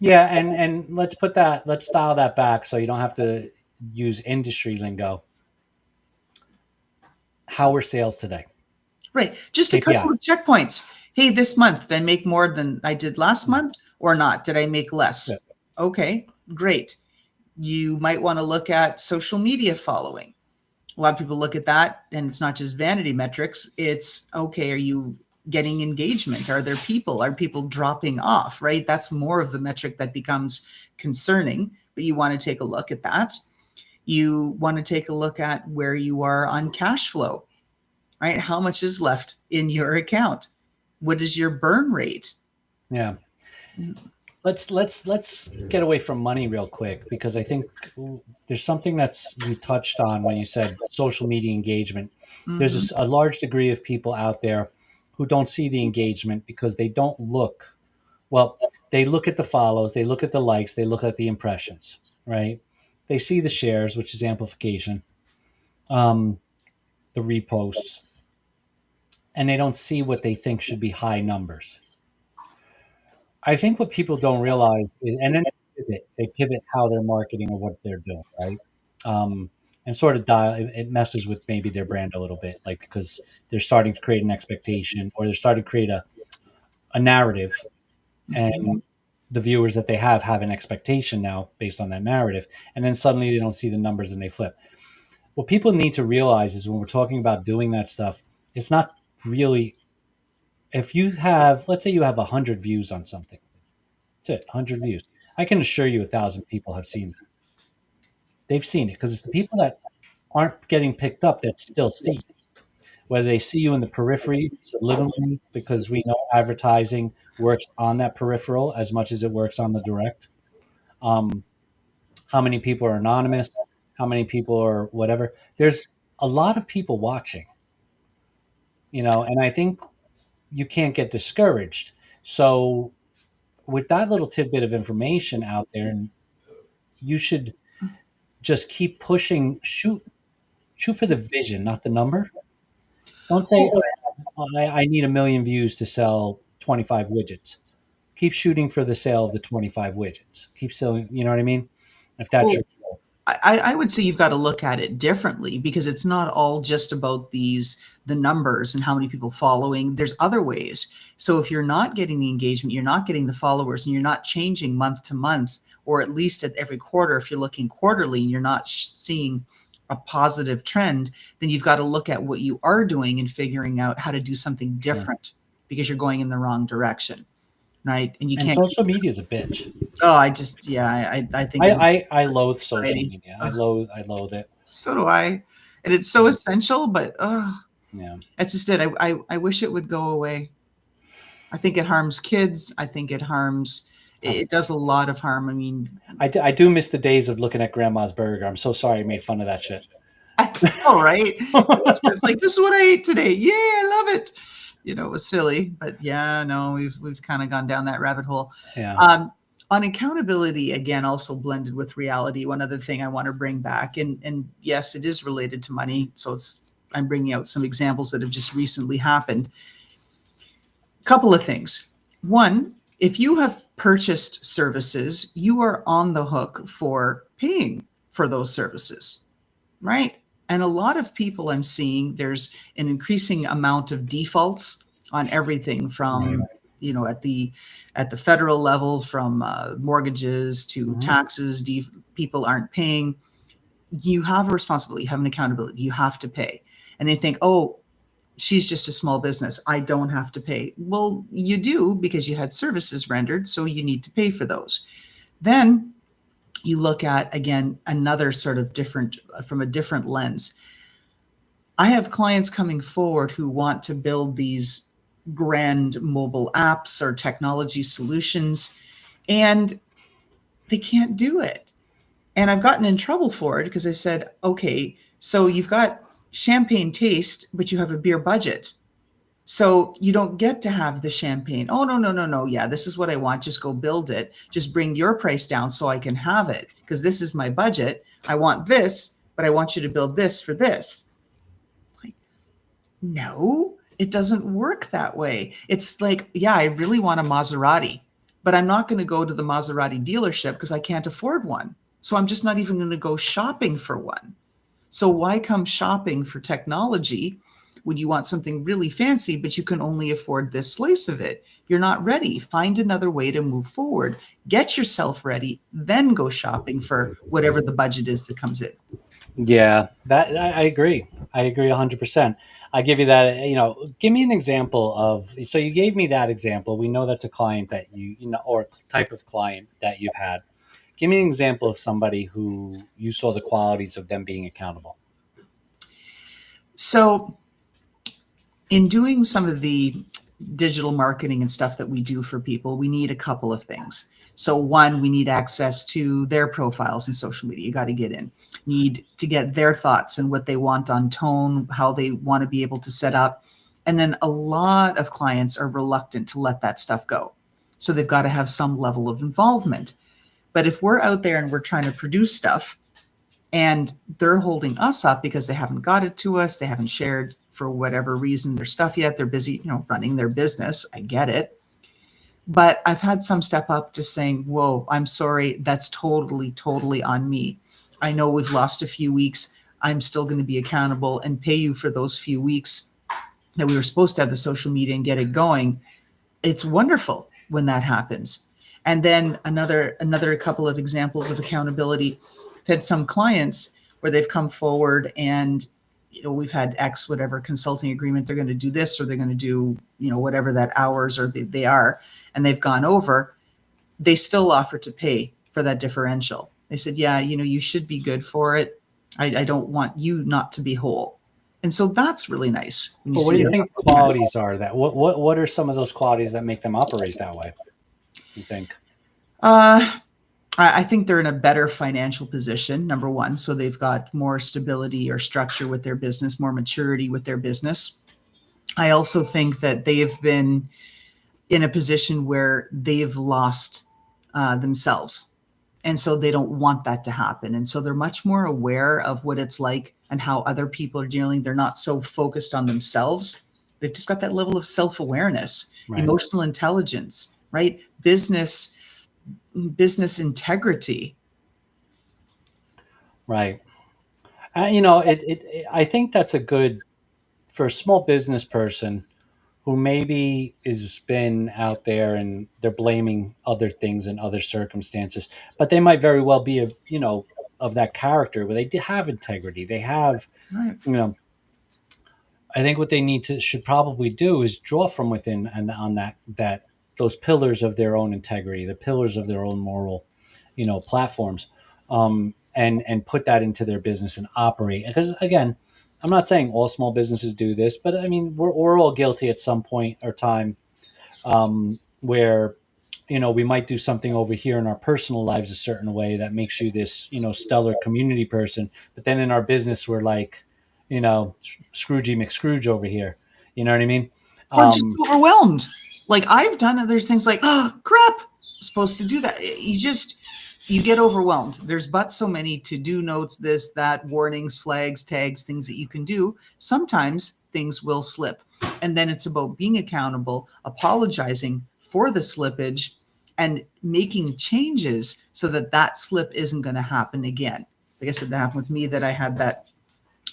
Yeah, and let's dial that back so you don't have to use industry lingo. How are sales today? Right. Just a couple KPI. of checkpoints. Hey, this month, did I make more than I did last Mm. month or not? Did I make Yeah. less? Okay, great. You might want to look at social media following. A lot of people look at that, and it's not just vanity metrics. It's okay, are you getting engagement? Are there people? Are people dropping off? Right? That's more of the metric that becomes concerning, but you want to take a look at that. You want to take a look at where you are on cash flow, right? How much is left in your account? What is your burn rate? Yeah. Let's get away from money real quick because I think there's something that's you touched on when you said social media engagement. There's Mm-hmm. just a large degree of people out there who don't see the engagement because they don't look. Well, they look at the follows, they look at the likes, they look at the impressions, right? They see the shares, which is amplification, um, the reposts, and they don't see what they think should be high numbers. I think what people don't realize is, and then they pivot how they're marketing or what they're doing, right? And sort of dial it messes with maybe their brand a little bit, like because they're starting to create an expectation or they're starting to create a narrative, Mm-hmm. and the viewers that they have an expectation now based on that narrative, and then suddenly they don't see the numbers and they flip. What people need to realize is when we're talking about doing that stuff, it's not really if you have, let's say you have 100 views on something. That's it, 100 views. I can assure you 1,000 people have seen that. They've seen it because it's the people that aren't getting picked up that still see you. Whether they see you in the periphery subliminally, because we know advertising works on that peripheral as much as it works on the direct. Um, how many people are anonymous? How many people are whatever? There's a lot of people watching, and I think you can't get discouraged. So, with that little tidbit of information out there, and you should just keep pushing. Shoot for the vision, not the number. Don't say Oh, I need 1 million views to sell 25 widgets. Keep shooting for the sale of the 25 widgets. Keep selling. You know what I mean? If that's well, your goal. I would say you've got to look at it differently because it's not all just about the numbers and how many people following. There's other ways. So if you're not getting the engagement, you're not getting the followers, and you're not changing month to month, or at least at every quarter, if you're looking quarterly and you're not seeing a positive trend, then you've got to look at what you are doing and figuring out how to do something Yeah. different because you're going in the wrong direction, right? And you And can't. social media is a bitch. Oh, I just yeah, I think in I loathe social society. media. Oh, I loathe it. so do I. And it's so Yeah. essential, but Yeah. that's just it. I wish it would go away. I think it harms kids. I think it harms, Oh, it does a lot of harm. I mean, I do miss the days of looking at grandma's burger. I'm so sorry I made fun of that shit. all right. It's like, this is what I ate today. Yeah, I love it. It was silly, but yeah, no, we've kind of gone down that rabbit hole. Yeah. On accountability, again, also blended with reality. One other thing I want to bring back, and yes, it is related to money. So I'm bringing out some examples that have just recently happened. Couple of things. One, if you have purchased services, you are on the hook for paying for those services, right? And a lot of people I'm seeing, there's an increasing amount of defaults on everything Right. from, at the federal level, from mortgages to Mhm. taxes. People aren't paying. You have a responsibility, you have an accountability, you have to pay. And they think, oh, she's just a small business, I don't have to pay. Well, you do, because you had services rendered, so you need to pay for those. Then you look at, again, another sort of different, from a different lens. I have clients coming forward who want to build these grand mobile apps or technology solutions, and they can't do it. And I've gotten in trouble for it because I said, okay, so you've got champagne taste, but you have a beer budget. So you don't get to have the champagne. Oh, no, no, no, no. Yeah, this is what I want. Just go build it. Just bring your price down so I can have it, because this is my budget. I want this, but I want you to build this for this. Like, no, it doesn't work that way. It's like, yeah, I really want a Maserati. but I'm not going to go to the Maserati dealership because I can't afford one. So I'm just not even going to go shopping for one. So why come shopping for technology when you want something really fancy, but you can only afford this slice of it? You're not ready. Find another way to move forward. Get yourself ready, then go shopping for whatever the budget is that comes in. Yeah, that I agree. I agree 100%. I give you that, give me an example of, so you gave me that example. We know that's a client that or type of client that you've had. Give me an example of somebody who you saw the qualities of them being accountable. So in doing some of the digital marketing and stuff that we do for people, we need a couple of things. So one, we need access to their profiles in social media. You got to get in. Need to get their thoughts and what they want on tone, how they want to be able to set up. And then a lot of clients are reluctant to let that stuff go. So they've got to have some level of involvement. But if we're out there and we're trying to produce stuff and they're holding us up because they haven't got it to us, they haven't shared for whatever reason their stuff yet, they're busy, running their business. I get it. But I've had some step up just saying, whoa, I'm sorry. That's totally on me. I know we've lost a few weeks. I'm still going to be accountable and pay you for those few weeks that we were supposed to have the social media and get it going. It's wonderful when that happens. And then another couple of examples of accountability. I've had some clients where they've come forward and we've had X whatever consulting agreement. They're going to do this or they're going to do whatever that hours or they are, and they've gone over. They still offer to pay for that differential. They said, yeah, you should be good for it. I don't want you not to be whole. And so that's really nice. Well, what do you think qualities are that? What are some of those qualities that make them operate that way, you think? I think they're in a better financial position, number one. So they've got more stability or structure with their business, more maturity with their business. I also think that they have been in a position where they've lost themselves. And so they don't want that to happen. And so they're much more aware of what it's like and how other people are dealing. They're not so focused on themselves. They've just got that level of self-awareness, right? Emotional intelligence, right? Business integrity. Right. I think that's a good, for a small business person who maybe has been out there and they're blaming other things and other circumstances, but they might very well be of that character where they have integrity. They have, Right. I think what they should probably do is draw from within and on that those pillars of their own integrity, the pillars of their own moral, platforms, and put that into their business and operate. Because again, I'm not saying all small businesses do this, but I mean, we're all guilty at some point or time, where, we might do something over here in our personal lives a certain way that makes you this, stellar community person. But then in our business, we're like, Scroogey McScrooge over here. You know what I mean? Or just overwhelmed. Like I've done other things like, oh, crap, I'm supposed to do that. You get overwhelmed. There's but so many to-do notes, this, that, warnings, flags, tags, things that you can do. Sometimes things will slip. And then it's about being accountable, apologizing for the slippage, and making changes so that slip isn't going to happen again. Like I said, that happened with me, that I had that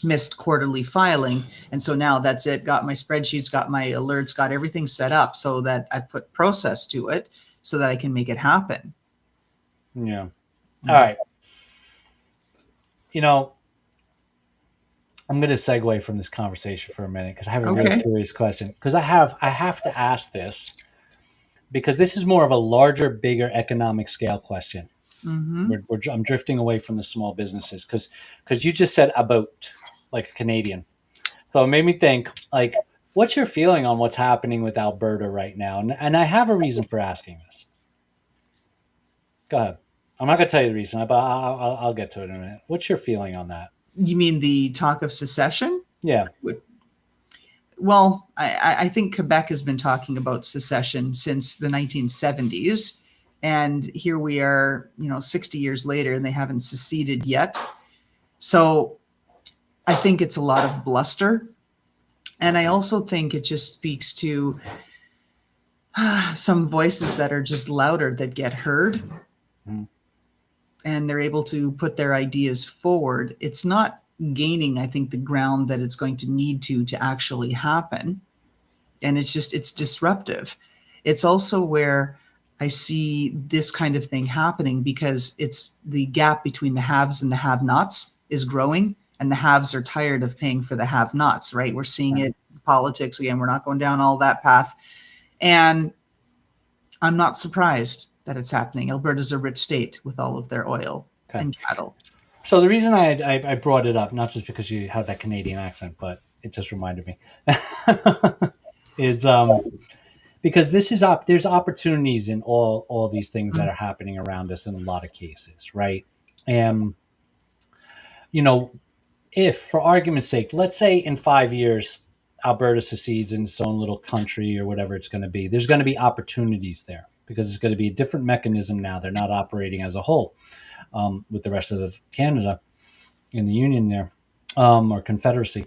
missed quarterly filing. And so now that's it. Got my spreadsheets, got my alerts, got everything set up so that I put process to it so that I can make it happen. Yeah. All right. I'm going to segue from this conversation for a minute because I have a really curious question. Because I have to ask this because this is more of a larger, bigger economic scale question. Mm-hmm. I'm drifting away from the small businesses because you just said about like a Canadian. So it made me think, like, what's your feeling on what's happening with Alberta right now? And I have a reason for asking this. Go ahead. I'm not going to tell you the reason, but I'll get to it in a minute. What's your feeling on that? You mean the talk of secession? Yeah. Well, I think Quebec has been talking about secession since the 1970s. And here we are, 60 years later, and they haven't seceded yet. So I think it's a lot of bluster. And I also think it just speaks to some voices that are just louder that get heard, Mhm. and they're able to put their ideas forward. It's not gaining, I think, the ground that it's going to need to actually happen. And it's disruptive. It's also where I see this kind of thing happening because it's the gap between the haves and the have-nots is growing, and the haves are tired of paying for the have-nots, right? We're seeing it in politics again. We're not going down all that path. And I'm not surprised that it's happening. Alberta's a rich state with all of their oil Okay. and cattle. So the reason I brought it up, not just because you have that Canadian accent, but it just reminded me, is because this is there's opportunities in all these things that are happening around us in a lot of cases, right? And you know, if for argument's sake, let's say in 5 years Alberta secedes in its own little country or whatever it's going to be, there's going to be opportunities there because it's going to be a different mechanism now. They're not operating as a whole with the rest of Canada in the union there, or confederacy.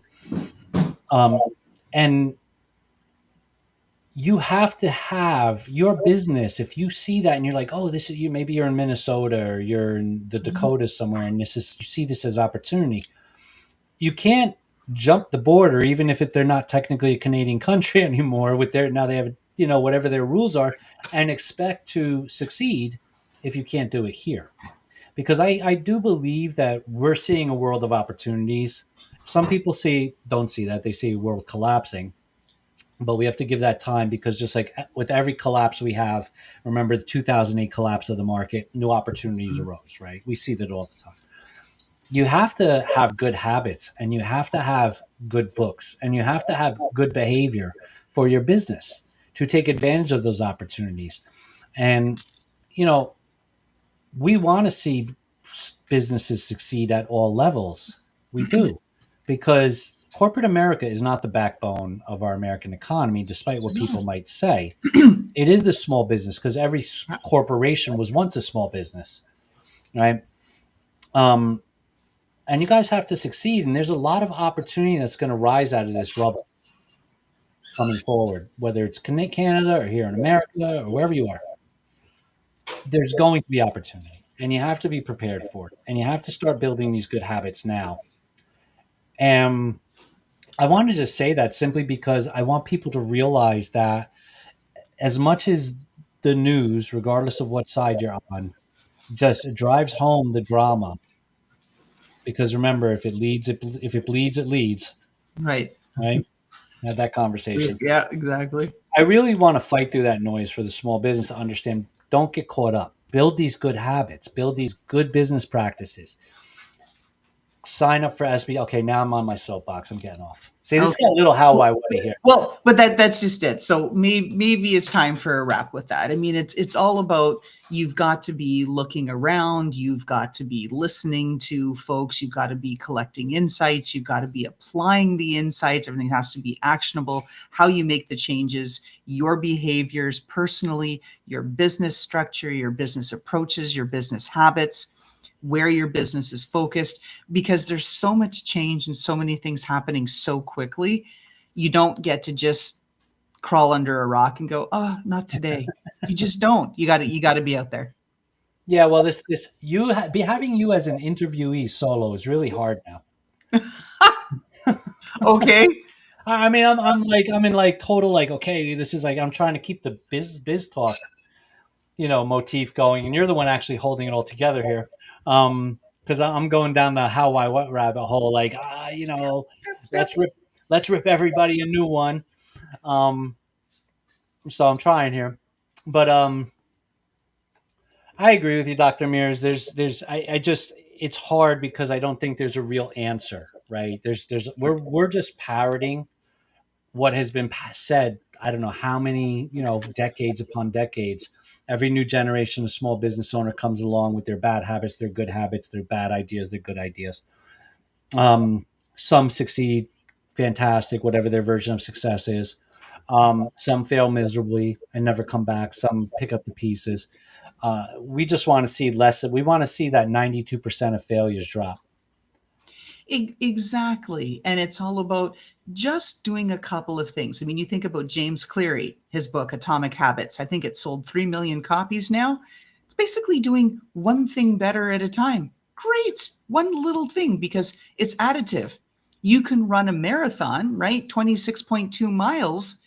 And you have to have your business. If you see that and you're like, oh, this is you, maybe you're in Minnesota or you're in the Dakotas somewhere, and this is, you see this as opportunity. You can't jump the border, even if they're not technically a Canadian country anymore. With their, now they have, whatever their rules are, and expect to succeed if you can't do it here. Because I do believe that we're seeing a world of opportunities. Some people don't see that. They see a world collapsing, but we have to give that time, because just like with every collapse we have, remember the 2008 collapse of the market, new opportunities arose, right? We see that all the time. You have to have good habits, and you have to have good books, and you have to have good behavior for your business to take advantage of those opportunities. And, we want to see businesses succeed at all levels. We do, because corporate America is not the backbone of our American economy, despite what people might say. It is the small business, because every corporation was once a small business, right? And you guys have to succeed. And there's a lot of opportunity that's going to rise out of this rubble coming forward, whether it's Canada or here in America or wherever you are. There's going to be opportunity, and you have to be prepared for it. And you have to start building these good habits now. And I wanted to just say that simply because I want people to realize that as much as the news, regardless of what side you're on, just drives home the drama. Because remember, if it bleeds, it leads. Right. Right? Had that conversation. Yeah, exactly. I really want to fight through that noise for the small business to understand. Don't get caught up. Build these good habits. Build these good business practices. Sign up for SB. Okay, now I'm on my soapbox. I'm getting off. See, this is a little how I want to hear. Well, but that's just it. So maybe it's time for a wrap with that. I mean, it's all about, you've got to be looking around, you've got to be listening to folks, you've got to be collecting insights, you've got to be applying the insights. Everything has to be actionable. How you make the changes, your behaviors personally, your business structure, your business approaches, your business habits, where your business is focused, because there's so much change and so many things happening so quickly. You don't get to just crawl under a rock and go, oh, not today. You just don't. You got to be out there. Yeah, well, having you as an interviewee solo is really hard now. Okay. I mean, I'm in like total, like, okay, this is like, I'm trying to keep the biz talk, motif going, and you're the one actually holding it all together here. Because I'm going down the how, why, what rabbit hole, like, let's rip everybody a new one. So I'm trying here, but I agree with you, Dr. Mears. I just, it's hard because I don't think there's a real answer, right? We're just parroting what has been said. I don't know how many, decades upon decades. Every new generation of small business owner comes along with their bad habits, their good habits, their bad ideas, their good ideas. Some succeed, fantastic, whatever their version of success is. Some fail miserably and never come back. Some pick up the pieces. We just want to see less. We want to see that 92% of failures drop. Exactly. And it's all about just doing a couple of things. I mean, you think about James Cleary, his book, Atomic Habits. I think it sold 3 million copies now. It's basically doing one thing better at a time. Great. One little thing because it's additive. You can run a marathon, right? 26.2 miles,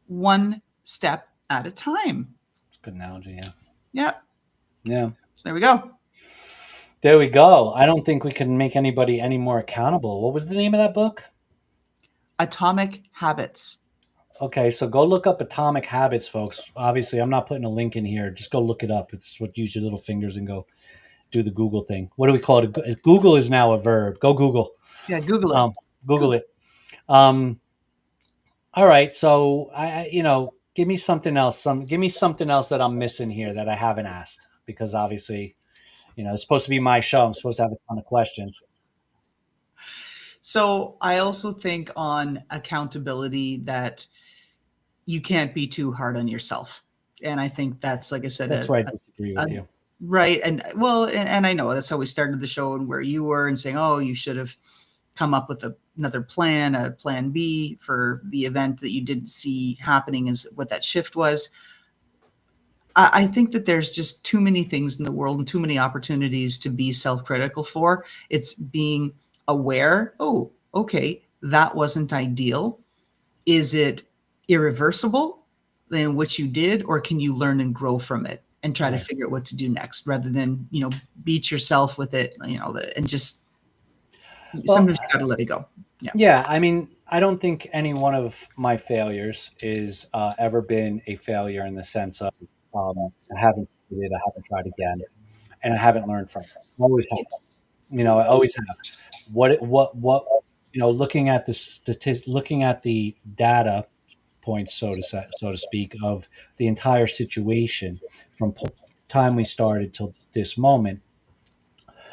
one step at a time. It's a good analogy. Yeah. Yeah. Yeah. So there we go. There we go. I don't think we can make anybody any more accountable. What was the name of that book? Atomic Habits. Okay, so go look up Atomic Habits, folks. Obviously, I'm not putting a link in here. Just go look it up. It's what use your little fingers and go do the Google thing. What do we call it? Google is now a verb. Go Google. Yeah, Google it. Google it. All right. So give me something else. Give me something else that I'm missing here that I haven't asked because obviously, it's supposed to be my show. I'm supposed to have a ton of questions. So I also think on accountability that you can't be too hard on yourself. And I think that's, like I said, That's where I disagree with you. Right. And well, and I know that's how we started the show and where you were and saying, oh, you should have come up with another plan, a plan B for the event that you didn't see happening is what that shift was. I think that there's just too many things in the world and too many opportunities to be self-critical for. It's being aware, oh, okay, that wasn't ideal. Is it irreversible in what you did, or can you learn and grow from it and try to figure out what to do next rather than, beat yourself with it, and just sometimes you got to let it go. Yeah. I mean, I don't think any one of my failures is ever been a failure in the sense of I haven't it, I haven't tried again, and I haven't learned from it. I always have. I always have. What looking at the looking at the data points, so to speak, of the entire situation from the time we started till this moment,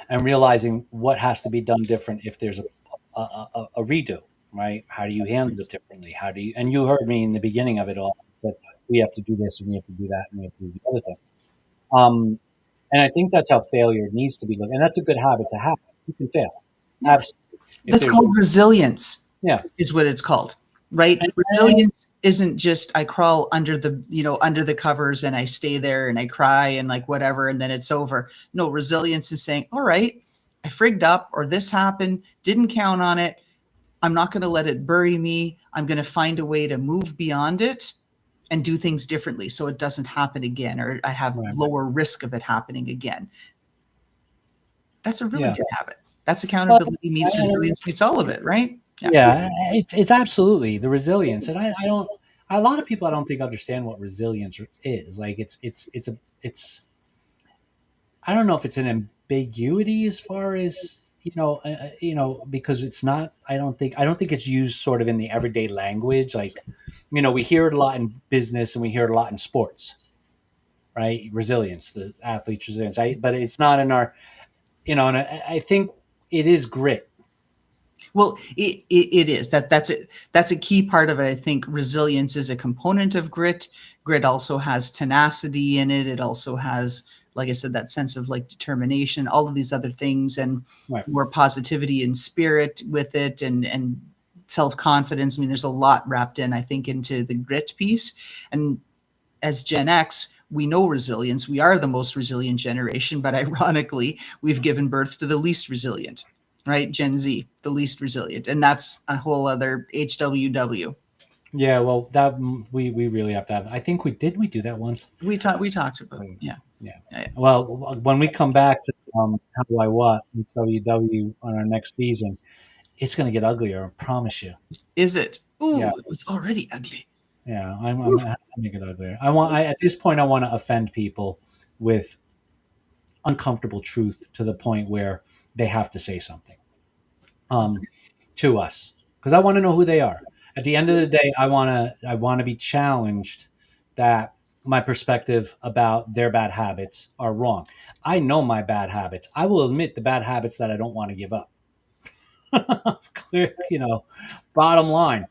and realizing what has to be done different if there's a redo, right? How do you handle it differently? How do you? And you heard me in the beginning of it all. That we have to do this and we have to do that and we have to do the other thing. And I think that's how failure needs to be looked. And that's a good habit to have. You can fail. Absolutely. That's called resilience. Yeah. Is what it's called. Right? Resilience isn't just I crawl under the covers and I stay there and I cry and like whatever and then it's over. No, resilience is saying, all right, I frigged up or this happened, didn't count on it. I'm not going to let it bury me. I'm going to find a way to move beyond it and do things differently so it doesn't happen again, or I have lower risk of it happening again. That's a really good habit. That's accountability meets resilience meets all of it, right? Yeah, it's absolutely the resilience, and I don't. A lot of people I don't think understand what resilience is. Like it's. I don't know if it's an ambiguity as far as because it's not. I don't think it's used sort of in the everyday language. Like, we hear it a lot in business and we hear it a lot in sports, right? Resilience, the athlete's resilience. But it's not in our, and I think it is grit. Well, it is that's it. That's a key part of it. I think resilience is a component of grit. Grit also has tenacity in it. It also has, like I said, that sense of like determination, all of these other things, and more positivity and spirit with it, and self-confidence. I mean, there's a lot wrapped in, I think, into the grit piece. And as Gen X, we know resilience. We are the most resilient generation, but ironically, we've given birth to the least resilient. Right, Gen Z, the least resilient, and that's a whole other HWW. Yeah, well, that we really have to have. I think we do that once. We talked about yeah. Well, when we come back to How Do I What HWW on our next season, it's going to get uglier. I promise you. Is it? Ooh, yeah. It's already ugly. Yeah, I'm going to make it uglier. At this point, I want to offend people with uncomfortable truth to the point where they have to say something to us, because I want to know who they are. At the end of the day, I want to be challenged that my perspective about their bad habits are wrong. I know my bad habits. I will admit the bad habits that I don't want to give up. Clear, bottom line,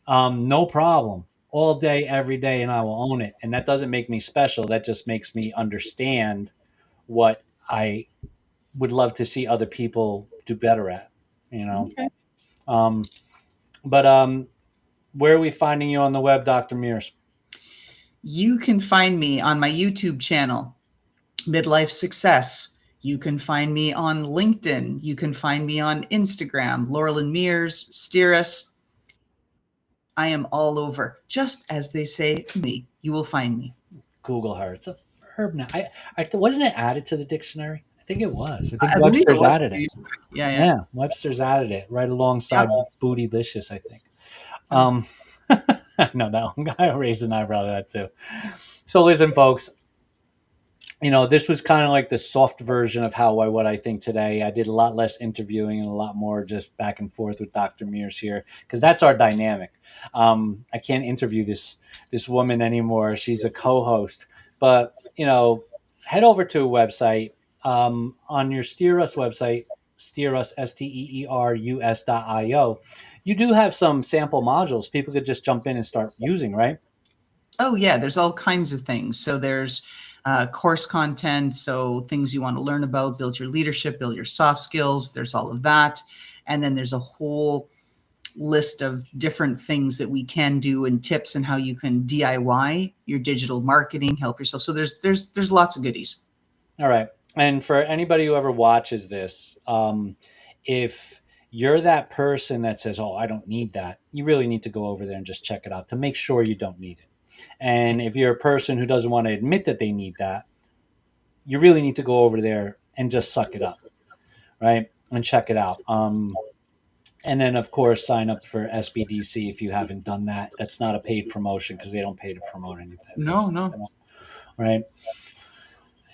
no problem. All day, every day, and I will own it. And that doesn't make me special. That just makes me understand what I would love to see other people do better at. you know. Okay. Um, but where are we finding you on the web, Dr. Mears? You can find me on my YouTube channel, Midlife Success. You can find me on LinkedIn. You can find me on Instagram, Loralyn Mears, Steer Us. I am all over. Just as they say to me, you will find me. Google her. It's a verb now. Wasn't it added to the dictionary? I think it was. I think I believe it Webster's was. added it. Yeah, yeah. Yeah, Webster's added it right alongside Yeah. bootylicious, I think. Oh. I know that one guy raised an eyebrow to that too. So listen, folks, this was kind of like the soft version of what I think today. I did a lot less interviewing and a lot more just back and forth with Dr. Mears here because that's our dynamic. I can't interview this woman anymore. She's a co-host, but head over to a website on your Steer Us website, Steer Us STEERUS.io. You do have some sample modules people could just jump in and start using, right? Oh, yeah. There's all kinds of things. So there's course content. So things you want to learn about, build your leadership, build your soft skills. There's all of that. And then there's a whole list of different things that we can do and tips and how you can DIY your digital marketing, help yourself. So there's lots of goodies. All right. And for anybody who ever watches this, if you're that person that says, "Oh, I don't need that," you really need to go over there and just check it out to make sure you don't need it. And if you're a person who doesn't want to admit that they need that, you really need to go over there and just suck it up, right? And check it out. And then, of course, sign up for SBDC if you haven't done that. That's not a paid promotion because they don't pay to promote anything. No. Right.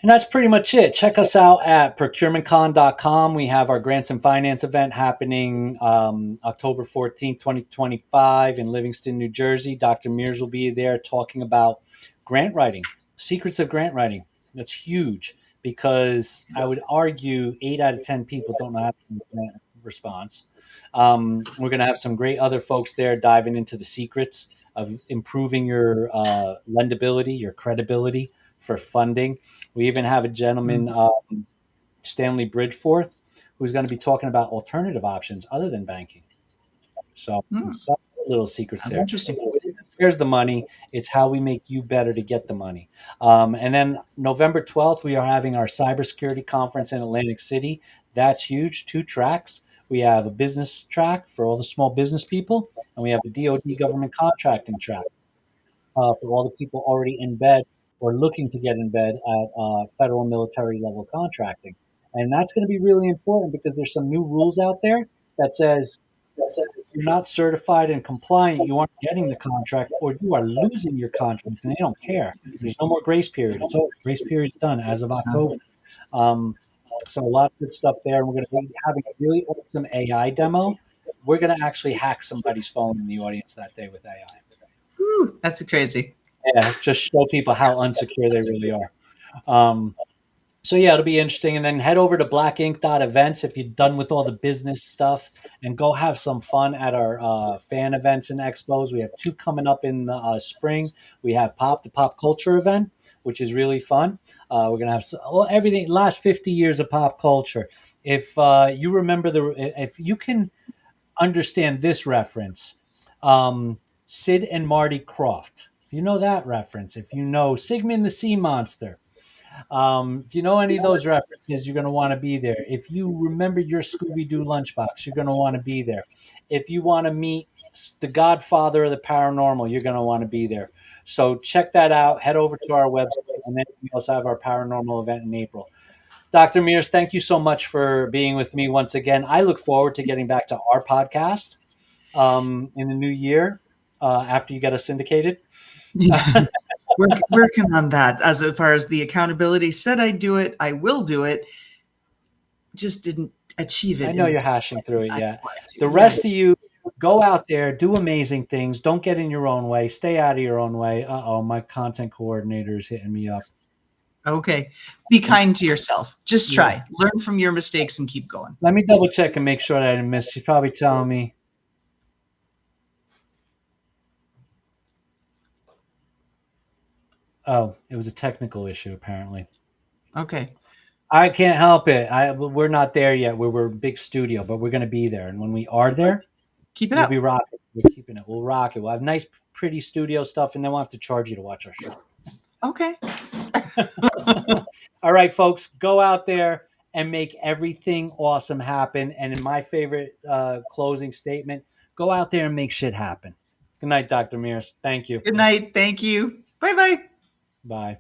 And that's pretty much it. Check us out at ProcurementCon.com. We have our grants and finance event happening October 14th, 2025 in Livingston, New Jersey. Dr. Mears will be there talking about grant writing, secrets of grant writing. That's huge because I would argue 8 out of 10 people don't know how to do a grant response. We're going to have some great other folks there diving into the secrets of improving your lendability, your credibility for funding. We even have a gentleman, Stanley Bridgeforth, who's going to be talking about alternative options other than banking. So some little secrets there. Interesting. Here's the money. It's how we make you better to get the money. And then November 12th, we are having our cybersecurity conference in Atlantic City. That's huge. 2 tracks. We have a business track for all the small business people, and we have a DoD government contracting track for all the people already in bed or looking to get in bed at federal military level contracting. And that's going to be really important because there's some new rules out there that says if you're not certified and compliant, you aren't getting the contract or you are losing your contract and they don't care. There's no more grace period. It's over. Grace period's done as of October. So a lot of good stuff there. And we're going to be having a really awesome AI demo. We're going to actually hack somebody's phone in the audience that day with AI. Whew, that's crazy. Yeah, just show people how unsecure they really are. So yeah, it'll be interesting. And then head over to blackink.events if you're done with all the business stuff and go have some fun at our fan events and expos. We have 2 coming up in the spring. We have the pop culture event, which is really fun. We're going to have everything, last 50 years of pop culture. If you remember if you can understand this reference, Sid and Marty Krofft. If you know that reference, if you know Sigmund the Sea Monster, if you know any of those references, you're going to want to be there. If you remember your Scooby-Doo lunchbox, you're going to want to be there. If you want to meet the godfather of the paranormal, you're going to want to be there. So check that out. Head over to our website, and then we also have our paranormal event in April. Dr. Mears, thank you so much for being with me once again. I look forward to getting back to our podcast in the new year after you get us syndicated. Working on that. As far as the accountability, said I'd do it, I will do it. Just didn't achieve it. I know you're hashing through it yet. The rest of you, go out there, do amazing things. Don't get in your own way. Stay out of your own way. My content coordinator is hitting me up. Okay. Be kind to yourself. Just try. Learn from your mistakes and keep going. Let me double check and make sure that I didn't miss. She's probably telling me. Oh, it was a technical issue, apparently. Okay. I can't help it. We're not there yet. We're a big studio, but we're going to be there. And when we are Good. there, Keep it we'll be up. rocking. We're keeping it. We'll rock it. We'll have nice, pretty studio stuff, and then we'll have to charge you to watch our show. Okay. All right, folks, go out there and make everything awesome happen. And in my favorite closing statement, go out there and make shit happen. Good night, Dr. Mears. Thank you. Good night. Thank you. Bye bye. Bye.